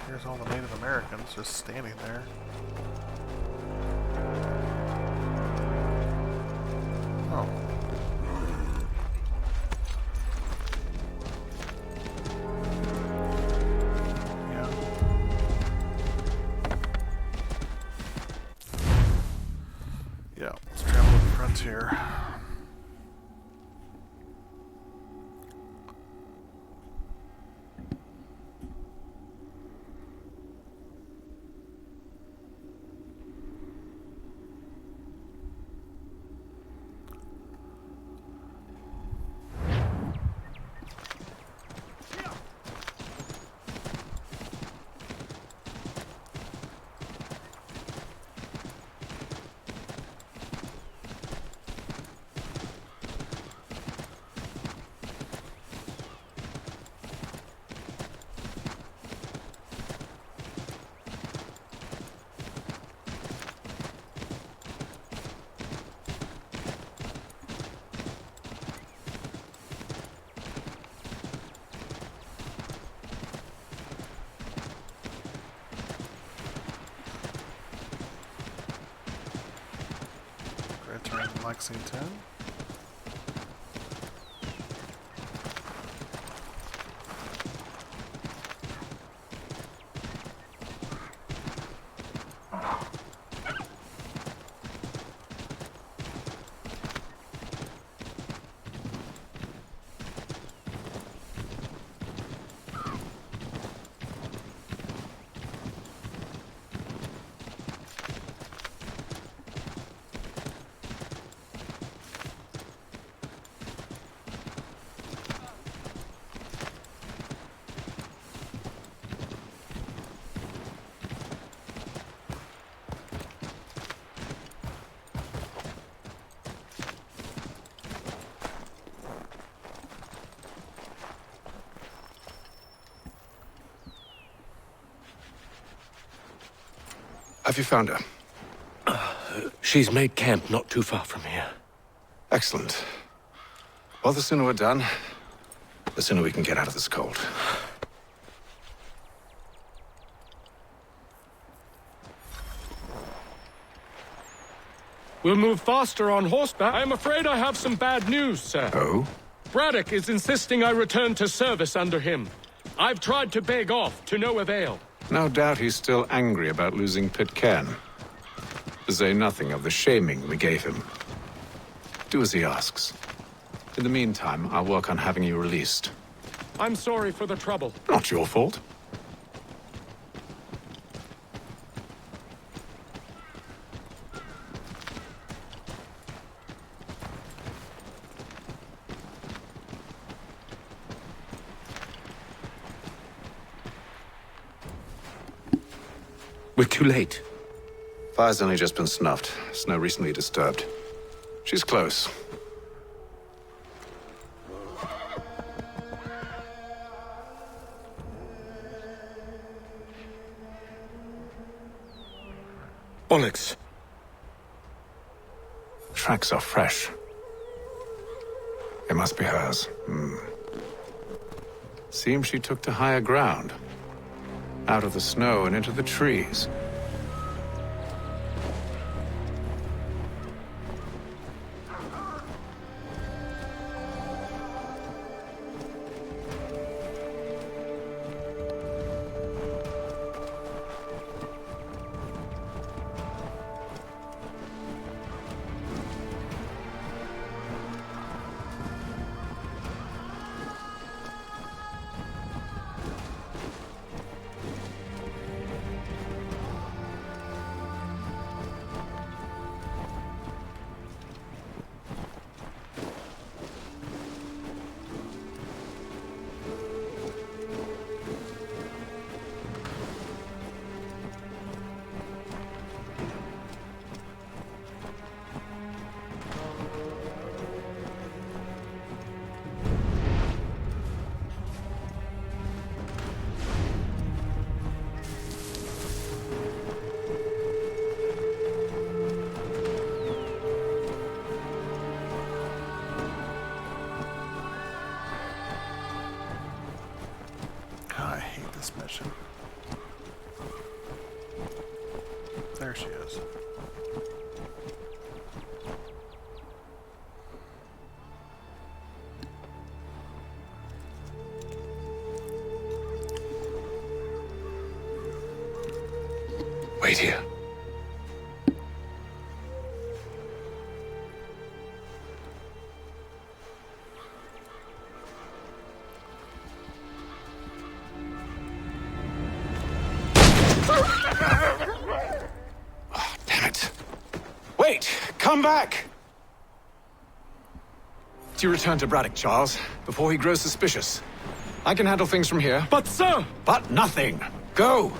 Here's all the Native Americans just standing there. Oh. Yeah, let's travel to the frontier. Lexington. Have you found her? She's made camp not too far from here. Excellent. Well, the sooner we're done, the sooner we can get out of this cold. We'll move faster on horseback. I am afraid I have some bad news, sir. Oh? Braddock is insisting I return to service under him. I've tried to beg off, to no avail. No doubt he's still angry about losing Pitcairn. To say nothing of the shaming we gave him. Do as he asks. In the meantime, I'll work on having you released. I'm sorry for the trouble. Not your fault. We're too late. Fire's only just been snuffed. Snow recently disturbed. She's close. Bollocks. Tracks are fresh. It must be hers. Seems she took to higher ground. Out of the snow and into the trees. Mission. There she is. Wait here. Come back! Do you return to Braddock, Charles, before he grows suspicious? I can handle things from here. But, sir! But nothing! Go!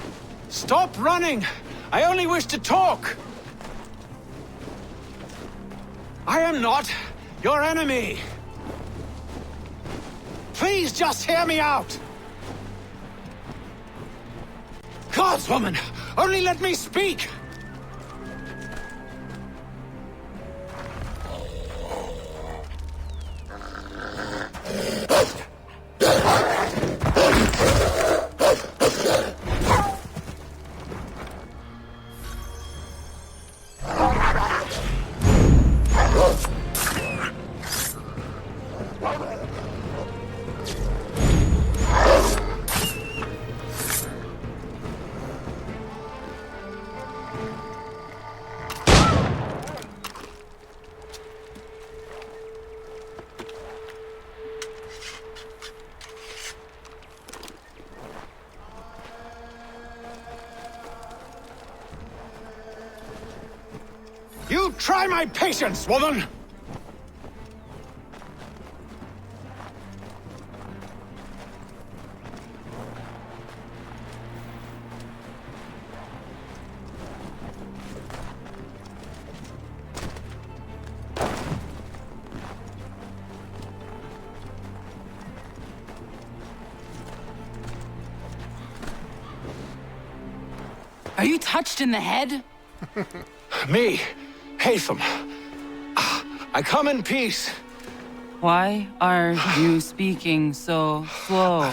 Stop running! I only wish to talk! I am not your enemy! Please just hear me out! Gods, woman! Only let me speak! You try my patience, woman! Are you touched in the head? Me, Haythem. I come in peace. Why are you speaking so slow?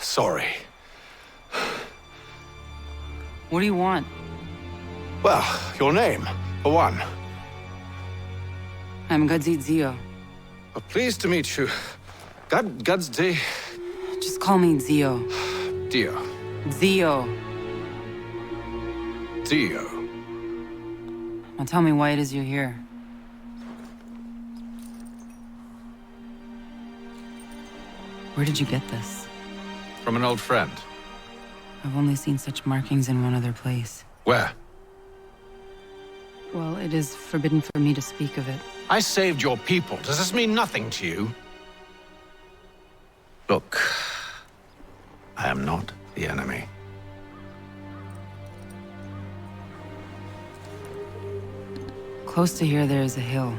Sorry. What do you want? Well, your name, for one. I'm Gadzit Zio. Pleased to meet you. Gadsday. Just call me Zio. Dio. Zio. Dio. Now tell me why it is you're here. Where did you get this? From an old friend. I've only seen such markings in one other place. Where? Well, it is forbidden for me to speak of it. I saved your people. Does this mean nothing to you? Look, I am not the enemy. Close to here, there is a hill.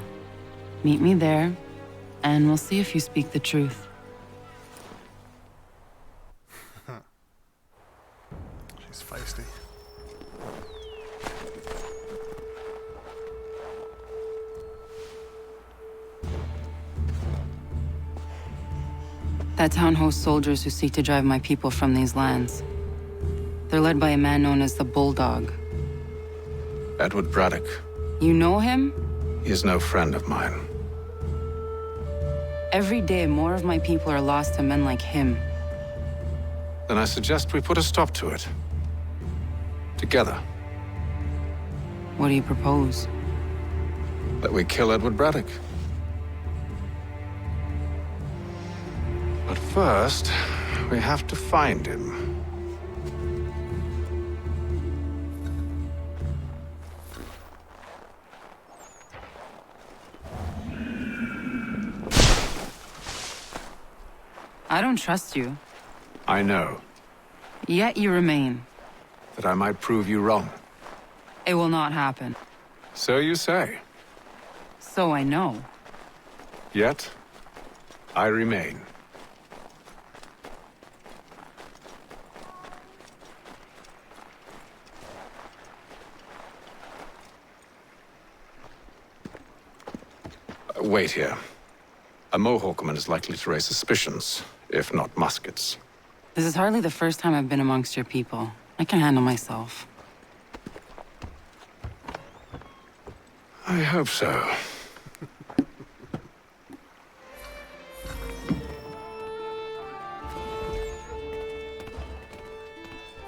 Meet me there, and we'll see if you speak the truth. She's feisty. That town hosts soldiers who seek to drive my people from these lands. They're led by a man known as the Bulldog. Edward Braddock. You know him? He is no friend of mine. Every day, more of my people are lost to men like him. Then I suggest we put a stop to it. Together. What do you propose? That we kill Edward Braddock. But first, we have to find him. I don't trust you. I know. Yet you remain. That I might prove you wrong. It will not happen. So you say. So I know. Yet, I remain. Wait here. A Mohawkman is likely to raise suspicions, if not muskets. This is hardly the first time I've been amongst your people. I can handle myself. I hope so.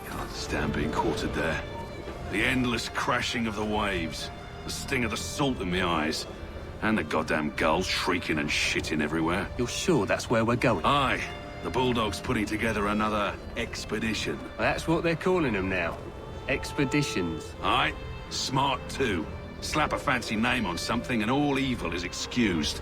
Can't stand being quartered there. The endless crashing of the waves, the sting of the salt in my eyes, and the goddamn gulls shrieking and shitting everywhere. You're sure that's where we're going? Aye. The Bulldog's putting together another expedition. That's what they're calling them now. Expeditions. Aye. Smart too. Slap a fancy name on something and all evil is excused.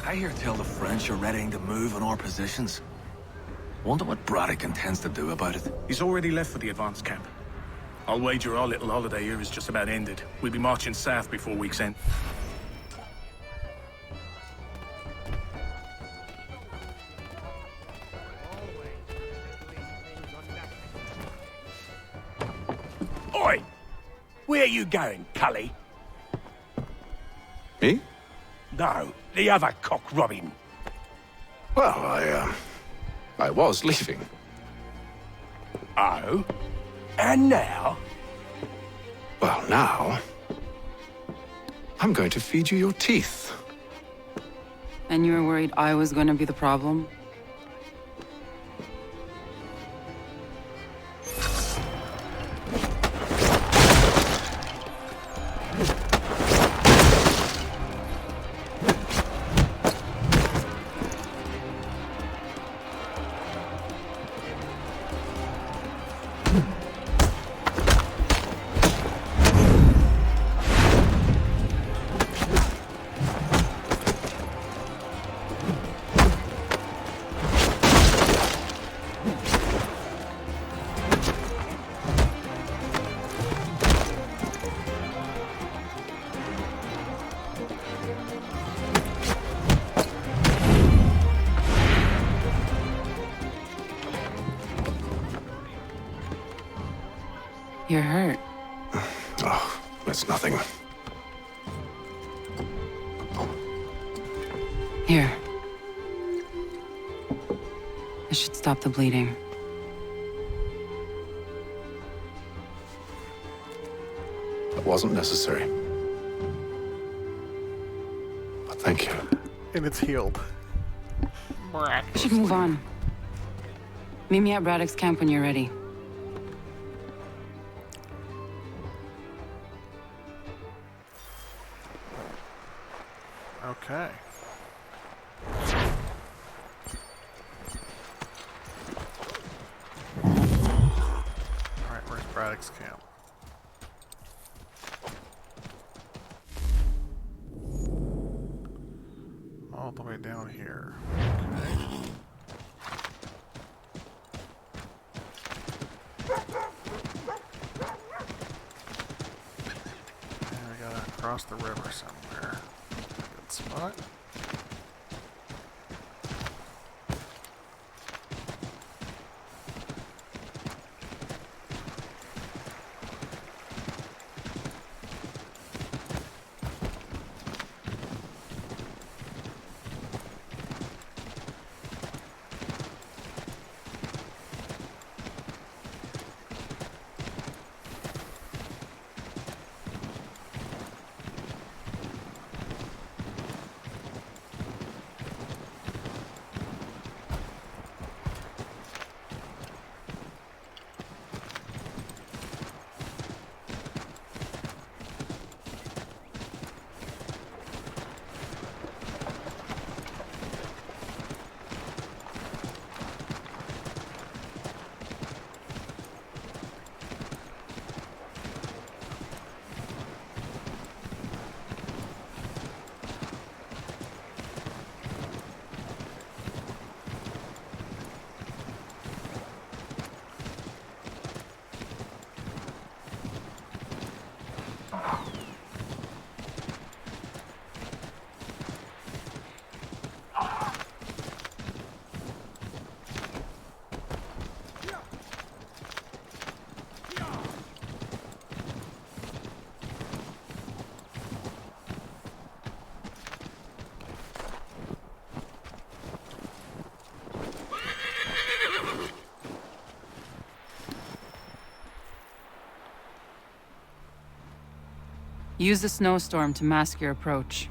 I hear tell the French are readying to move on our positions. Wonder what Braddock intends to do about it. He's already left for the advance camp. I'll wager our little holiday here is just about ended. We'll be marching south before week's end. Oi! Where are you going, Cully? Me? No, the other cock Robin. Well, I was leaving. Oh? And now? Well, now... I'm going to feed you your teeth. And you were worried I was going to be the problem? You're hurt. Oh, it's nothing. Here. This should stop the bleeding. It wasn't necessary. But thank you. And it's healed. We should move on. Meet me at Braddock's camp when you're ready. Okay. Alright, where's Braddock's camp? All the way down here. Okay. And we gotta cross the river somewhere. Good spot. Use the snowstorm to mask your approach.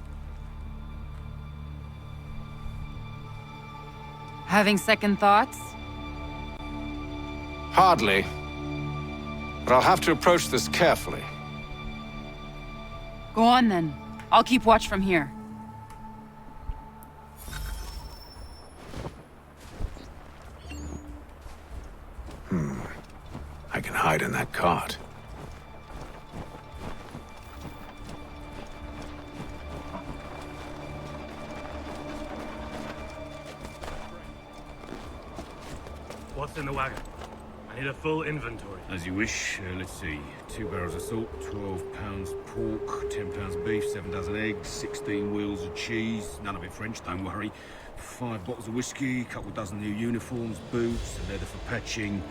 Having second thoughts? Hardly. But I'll have to approach this carefully. Go on then. I'll keep watch from here. I can hide in that cart. What's in the wagon? I need a full inventory. As you wish. Let's see. 2 barrels of salt, 12 pounds pork, 10 pounds beef, 7 dozen eggs, 16 wheels of cheese. None of it French, don't worry. 5 bottles of whiskey, a couple dozen new uniforms, boots, a leather for patching,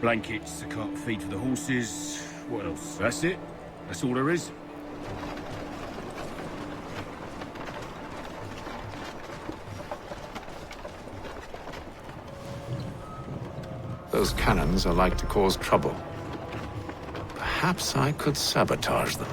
blankets, a cart feed for the horses. What else? That's it. That's all there is. Those cannons are like to cause trouble. Perhaps I could sabotage them.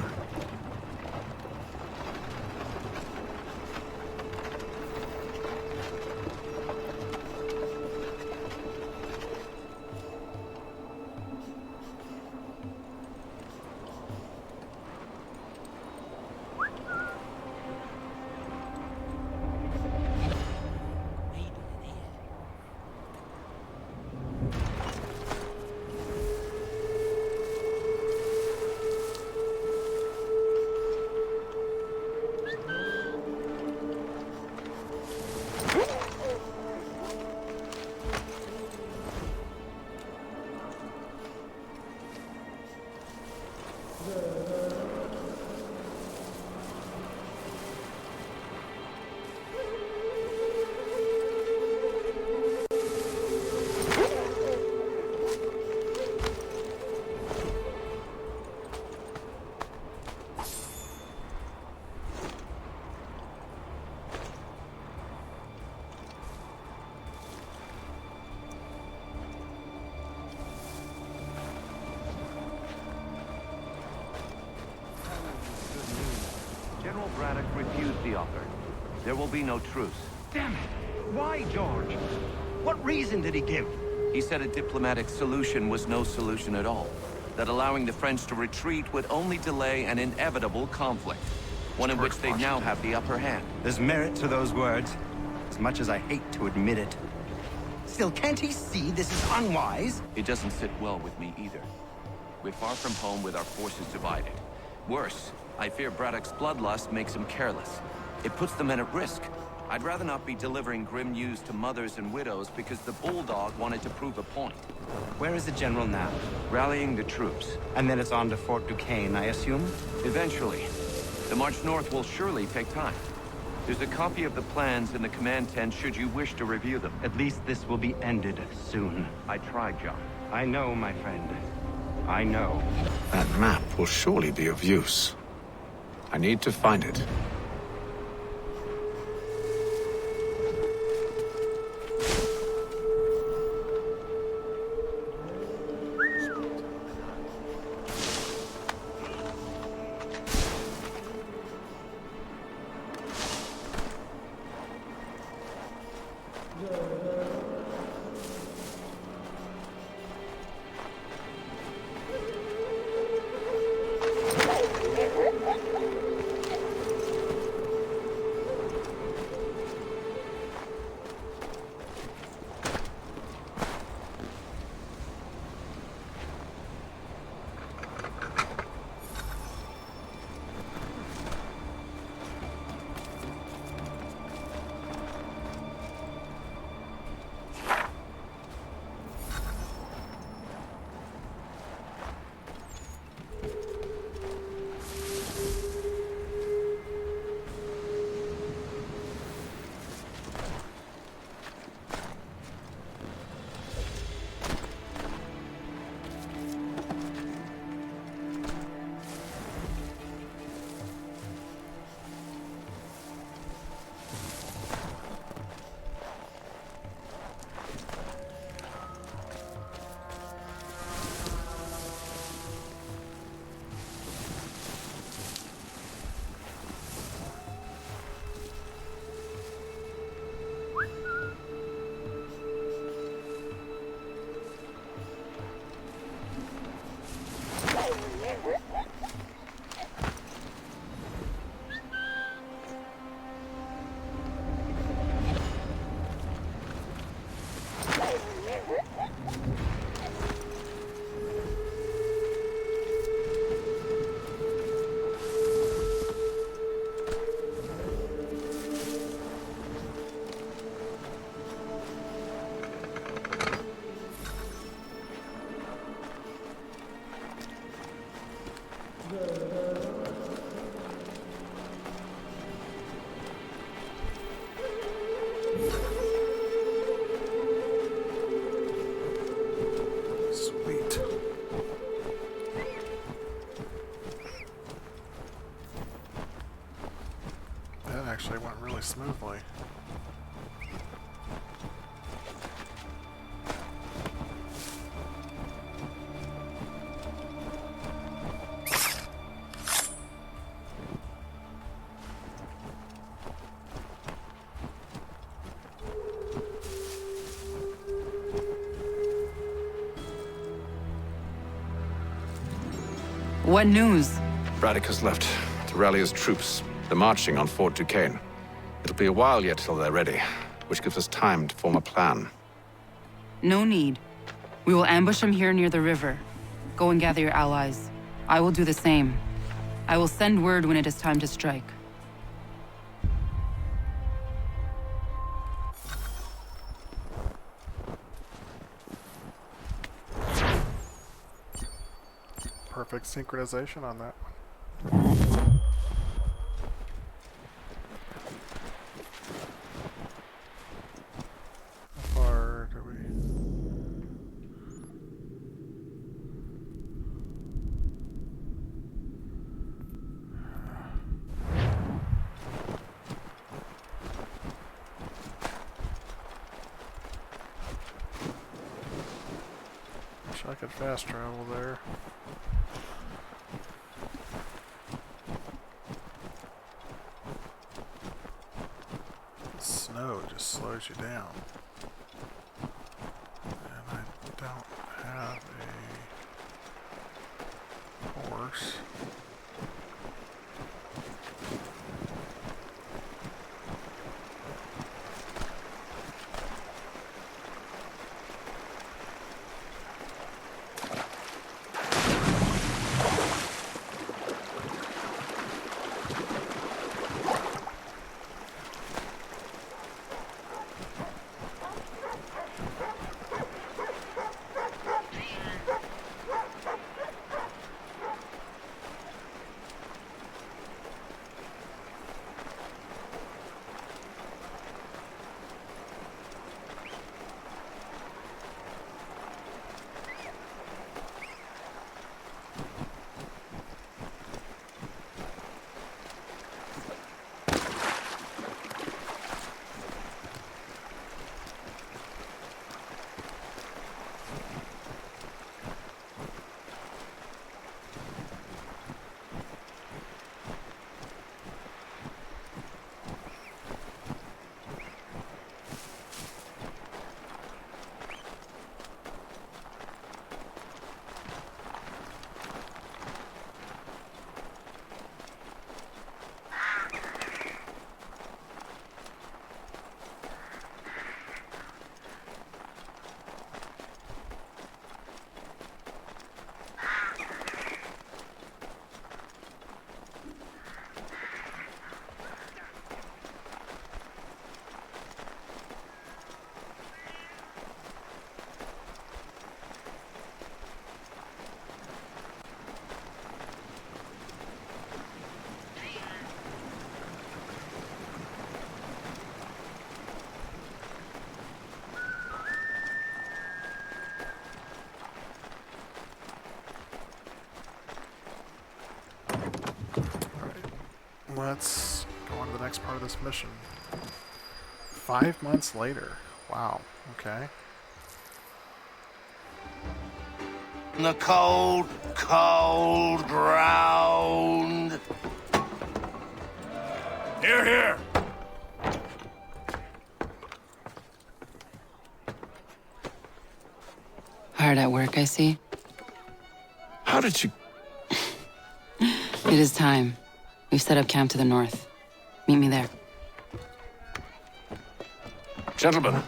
Braddock refused the offer. There will be no truce. Damn it! Why, George? What reason did he give? He said a diplomatic solution was no solution at all. That allowing the French to retreat would only delay an inevitable conflict. One in which they now have the upper hand. There's merit to those words, as much as I hate to admit it. Still, can't he see this is unwise? It doesn't sit well with me either. We're far from home with our forces divided. Worse, I fear Braddock's bloodlust makes him careless. It puts the men at risk. I'd rather not be delivering grim news to mothers and widows because the Bulldog wanted to prove a point. Where is the general now? Rallying the troops. And then it's on to Fort Duquesne, I assume? Eventually. The march north will surely take time. There's a copy of the plans in the command tent should you wish to review them. At least this will be ended soon. I tried, John. I know, my friend. I know. That map will surely be of use. I need to find it. Actually went really smoothly. What news? Braddock has left to rally his troops. They're marching on Fort Duquesne. It'll be a while yet till they're ready, which gives us time to form a plan. No need. We will ambush them here near the river. Go and gather your allies. I will do the same. I will send word when it is time to strike. Perfect synchronization on that one. How far do we... Wish I could fast travel there. just slows you down. And I don't have a horse. Let's go on to the next part of this mission. 5 months later. Wow. Okay. The cold, cold ground. Here, here. Hard at work, I see. How did you... It is time. We've set up camp to the north. Meet me there. Gentlemen,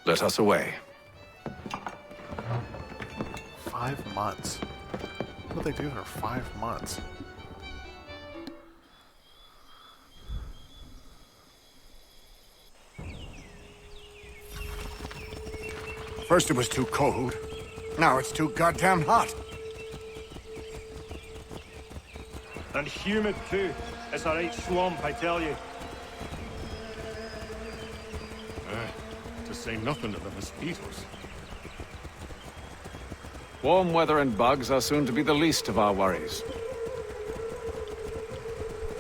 let us away. 5 months. What did they do for 5 months? First it was too cold. Now it's too goddamn hot. And humid too. It's a right swamp, I tell you. To say nothing of the mosquitoes. Warm weather and bugs are soon to be the least of our worries.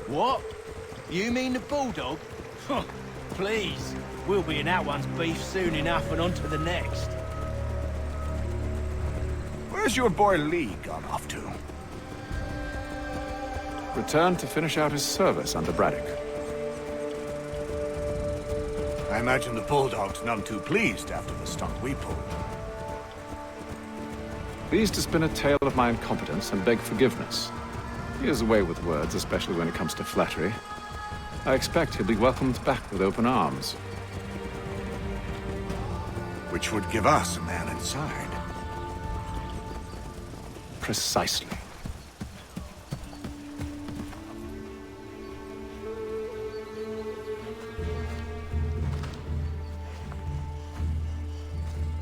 What? You mean the Bulldog? Huh, please. We'll be in that one's beef soon enough and on to the next. Where's your boy Lee gone off to? Returned to finish out his service under Braddock. I imagine the Bulldog's none too pleased after the stunt we pulled. Pleased to spin a tale of my incompetence and beg forgiveness. He has a way with words, especially when it comes to flattery. I expect he'll be welcomed back with open arms. Which would give us a man inside. Precisely.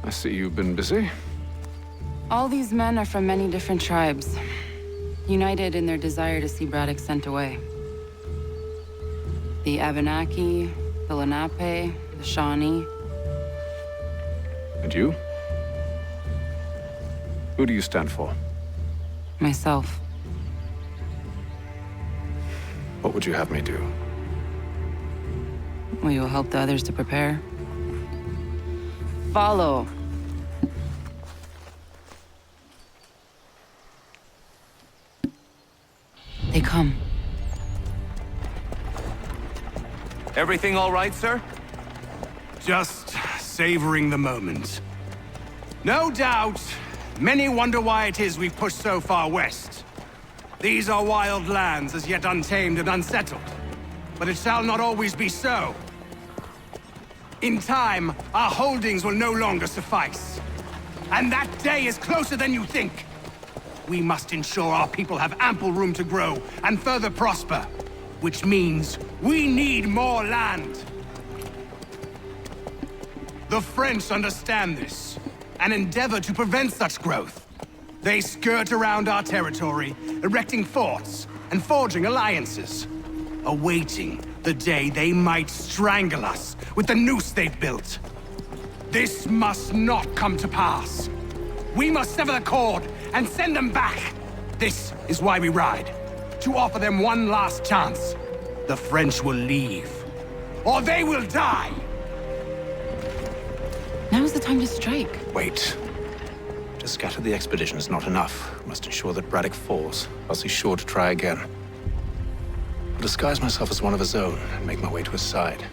I see you've been busy. All these men are from many different tribes, united in their desire to see Braddock sent away. The Abenaki, the Lenape, the Shawnee. And you? Who do you stand for? Myself. What would you have me do? Will you help the others to prepare? Follow. They come. Everything all right, sir? Just savoring the moment. No doubt, many wonder why it is we've pushed so far west. These are wild lands as yet untamed and unsettled. But it shall not always be so. In time, our holdings will no longer suffice. And that day is closer than you think. We must ensure our people have ample room to grow and further prosper. Which means we need more land. The French understand this, and endeavor to prevent such growth. They skirt around our territory, erecting forts and forging alliances, awaiting the day they might strangle us with the noose they've built. This must not come to pass. We must sever the cord and send them back. This is why we ride, to offer them one last chance. The French will leave, or they will die. Now's the time to strike. Wait. To scatter the expedition is not enough. We must ensure that Braddock falls, else he's sure to try again. I'll disguise myself as one of his own and make my way to his side.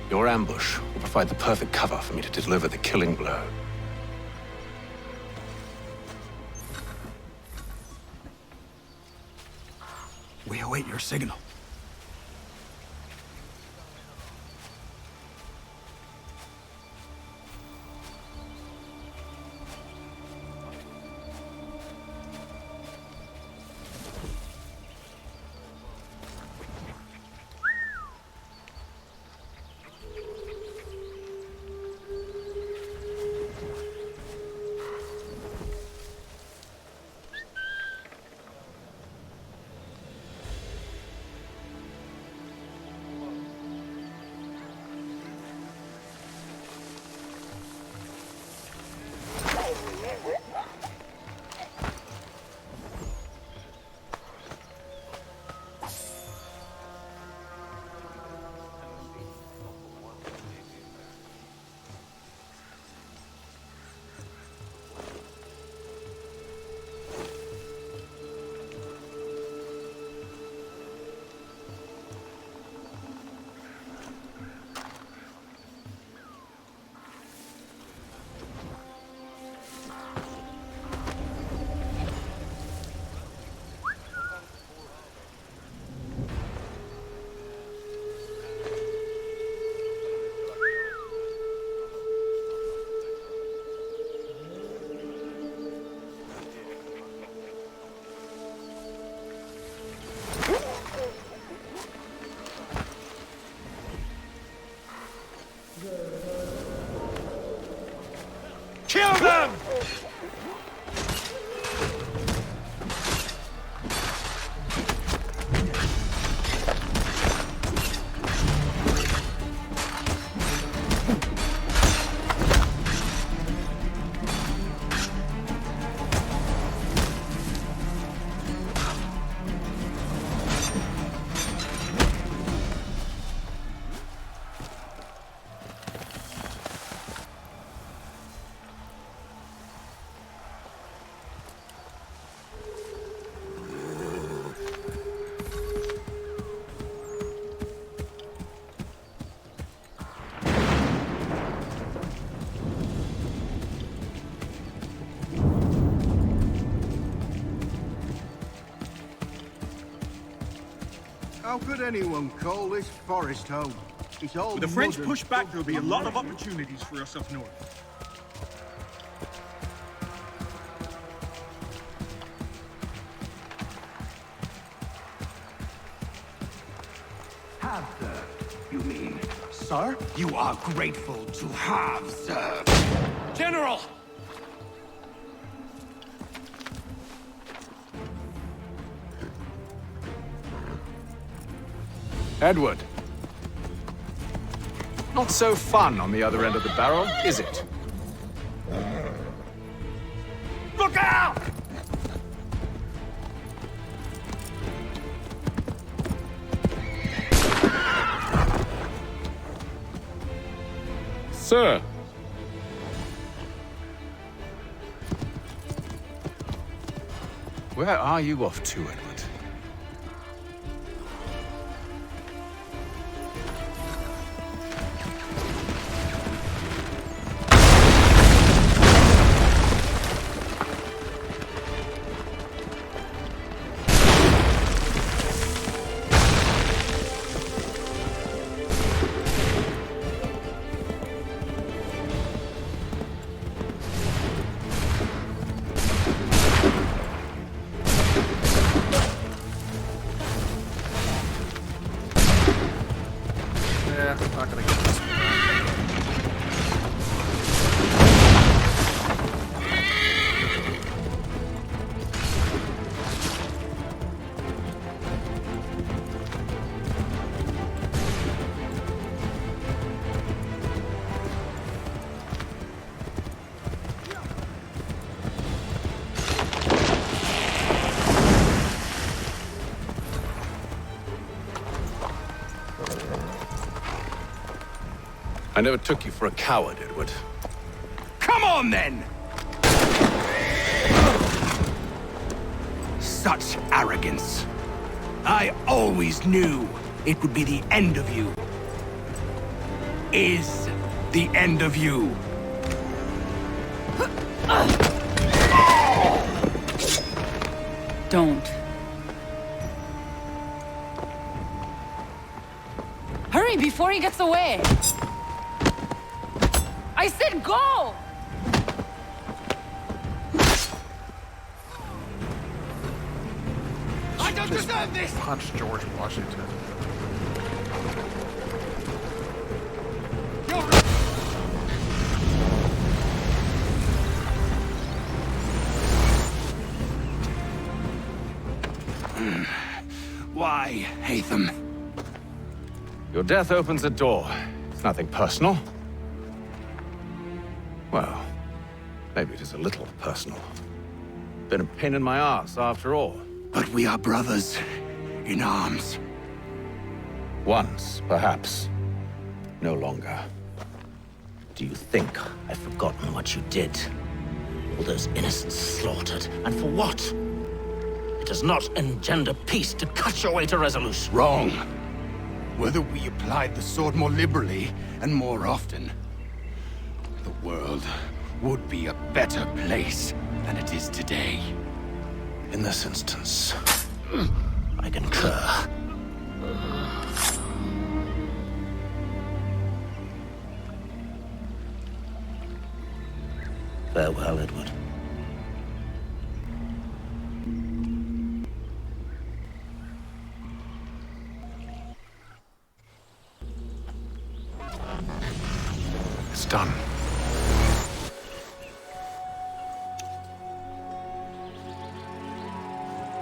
Your ambush will provide the perfect cover for me to deliver the killing blow. We await your signal. Kill them! How could anyone call this forest home? It's all With the French mud and push back, stuff. there'll be a lot of opportunities for us up north. Have served, you mean? Sir? You are grateful to have served. General! Edward. Not so fun on the other end of the barrel, is it? Look out! Sir. Where are you off to, Edward? I never took you for a coward, Edward. Come on, then! Such arrogance. I always knew it would be the end of you. Is the end of you. Don't. Hurry before he gets away! I said go! I don't deserve this! Punch George Washington. Why, Haythem? Your death opens a door. It's nothing personal. Well, maybe it is a little personal. Been a pain in my ass, after all. But we are brothers in arms. Once, perhaps. No longer. Do you think I've forgotten what you did? All those innocents slaughtered, and for what? It does not engender peace to cut your way to resolution. Wrong. Whether we applied the sword more liberally and more often, the world would be a better place than it is today. In this instance, I concur. Farewell, Edward. It's done.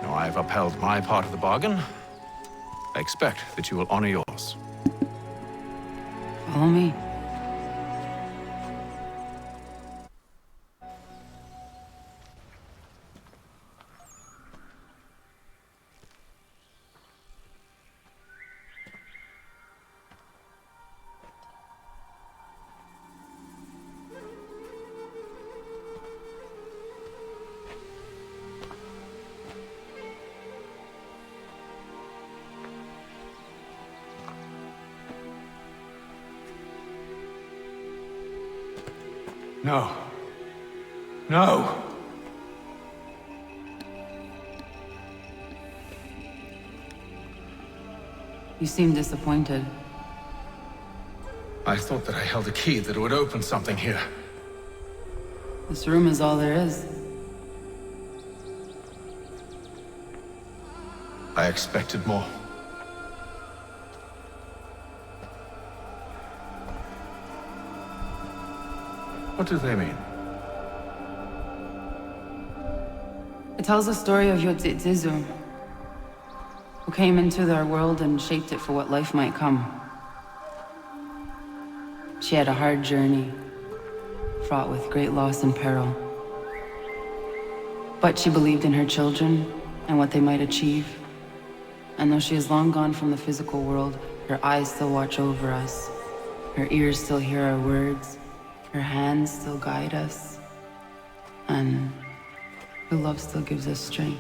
Now I've upheld my part of the bargain. I expect that you will honor yours. Follow me. No. No! You seem disappointed. I thought that I held a key that would open something here. This room is all there is. I expected more. What do they mean? It tells the story of Yotzitzizu, who came into our world and shaped it for what life might come. She had a hard journey, fraught with great loss and peril. But she believed in her children and what they might achieve. And though she is long gone from the physical world, her eyes still watch over us. Her ears still hear our words. Her hands still guide us. And her love still gives us strength.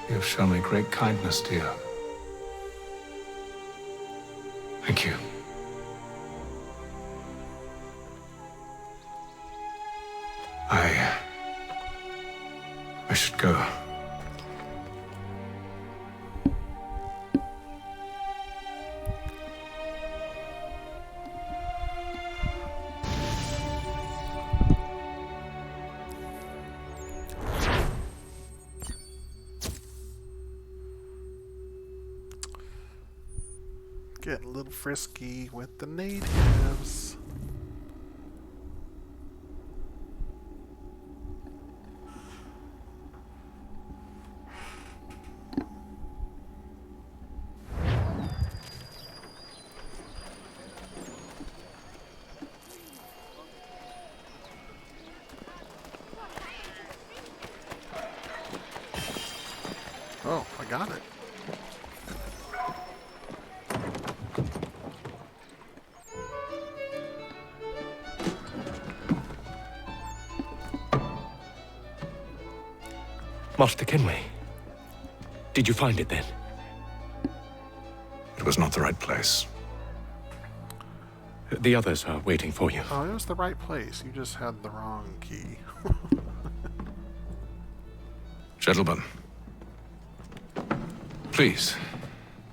You have shown me great kindness, dear. Thank you. I should go. Getting a little frisky with the natives. Oh, I got it. Master Kenway. Did you find it then? It was not the right place. The others are waiting for you. Oh, it was the right place. You just had the wrong key. Gentlemen, please,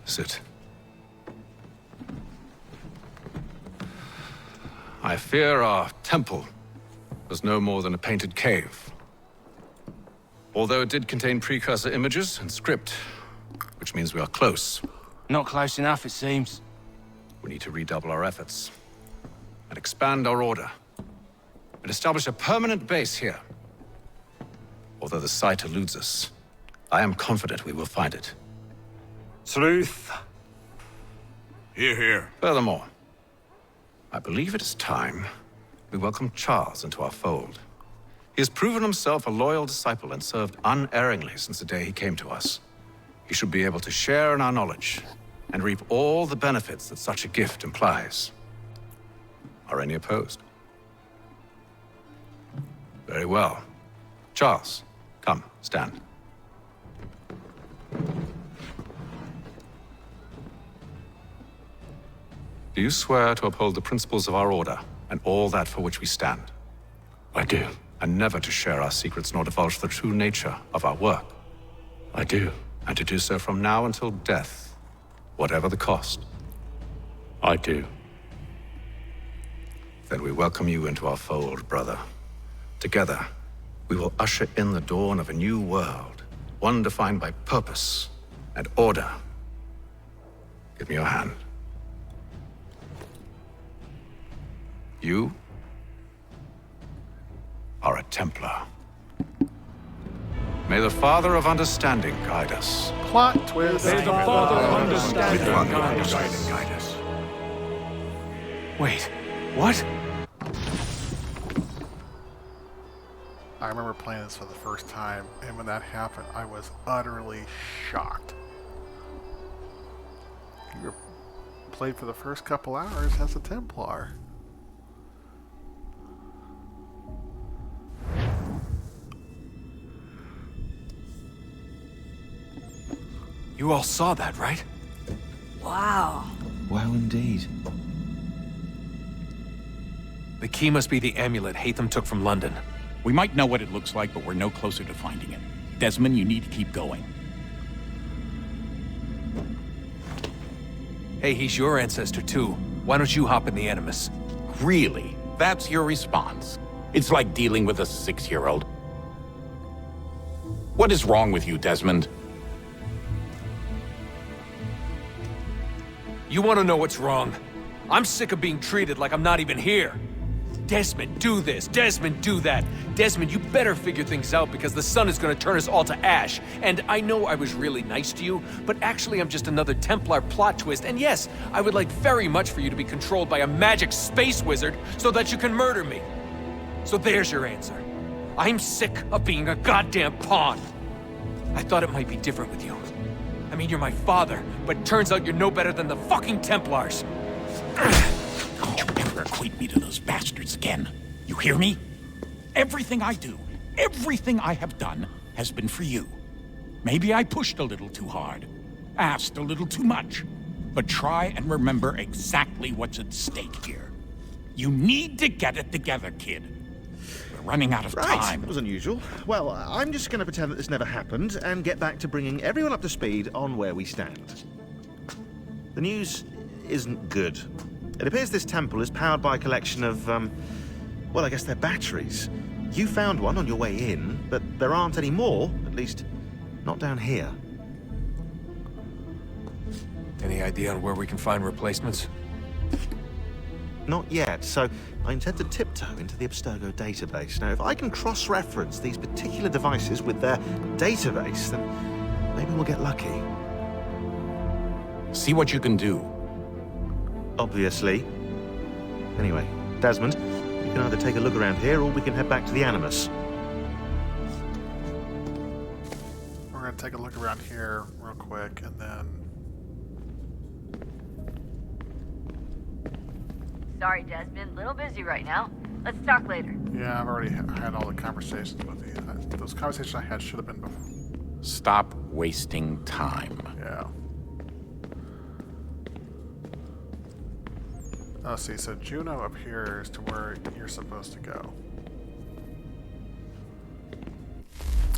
sit. I fear our temple was no more than a painted cave. Although it did contain precursor images and script, which means we are close. Not close enough, it seems. We need to redouble our efforts and expand our order and establish a permanent base here. Although the site eludes us, I am confident we will find it. Truth. Hear, hear. Furthermore, I believe it is time we welcome Charles into our fold. He has proven himself a loyal disciple and served unerringly since the day he came to us. He should be able to share in our knowledge and reap all the benefits that such a gift implies. Are any opposed? Very well. Charles, come, stand. Do you swear to uphold the principles of our order and all that for which we stand? I do. And never to share our secrets nor divulge the true nature of our work? I do. And to do so from now until death, whatever the cost? I do. Then we welcome you into our fold, brother. Together, we will usher in the dawn of a new world, one defined by purpose and order. Give me your hand. You are a Templar. May the Father of Understanding guide us. Plot twist. May the Father of Understanding guide us. Wait, what? I remember playing this for the first time, and when that happened, I was utterly shocked. You played for the first couple hours as a Templar. You all saw that, right? Wow. Wow, indeed. The key must be the amulet Haythem took from London. We might know what it looks like, but we're no closer to finding it. Desmond, you need to keep going. Hey, he's your ancestor too. Why don't you hop in the Animus? Really? That's your response? It's like dealing with a 6-year-old. What is wrong with you, Desmond? You want to know what's wrong? I'm sick of being treated like I'm not even here. Desmond, do this. Desmond, do that. Desmond, you better figure things out because the sun is going to turn us all to ash. And I know I was really nice to you, but actually I'm just another Templar plot twist. And yes, I would like very much for you to be controlled by a magic space wizard so that you can murder me. So there's your answer. I'm sick of being a goddamn pawn. I thought it might be different with you. I mean, you're my father, but turns out you're no better than the fucking Templars. Don't you ever equate me to those bastards again. You hear me? Everything I do, everything I have done, has been for you. Maybe I pushed a little too hard, asked a little too much, but try and remember exactly what's at stake here. You need to get it together, kid. We're running out of time. That was unusual. Well, I'm just going to pretend that this never happened and get back to bringing everyone up to speed on where we stand. The news isn't good. It appears this temple is powered by a collection of, well, I guess they're batteries. You found one on your way in, but there aren't any more, at least not down here. Any idea on where we can find replacements? Not yet, so I intend to tiptoe into the Abstergo database. Now, if I can cross-reference these particular devices with their database, then maybe we'll get lucky. See what you can do. Obviously. Anyway, Desmond, you can either take a look around here or we can head back to the Animus. We're going to take a look around here real quick and then... Sorry, Desmond. Little busy right now. Let's talk later. Yeah, I've already had all the conversations with you. Those conversations I had should have been before. Stop wasting time. Yeah. Let's see, so Juno appears to where you're supposed to go.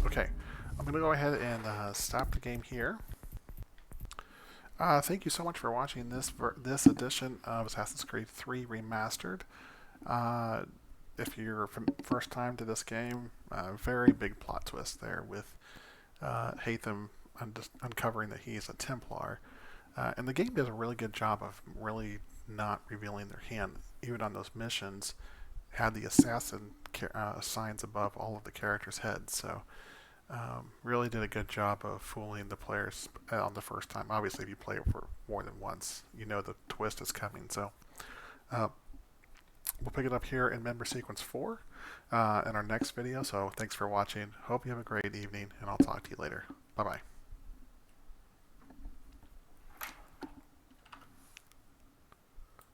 Okay, I'm going to go ahead and stop the game here. Thank you so much for watching this edition of Assassin's Creed 3 Remastered. If you're first time to this game, very big plot twist there with Haythem uncovering that he's a Templar. And the game does a really good job of really not revealing their hand. Even on those missions, had the assassin signs above all of the characters' heads. So really did a good job of fooling the players on the first time. Obviously, if you play it for more than once, you know the twist is coming. So we'll pick it up here in Member Sequence 4 in our next video. So thanks for watching. Hope you have a great evening, and I'll talk to you later. Bye-bye.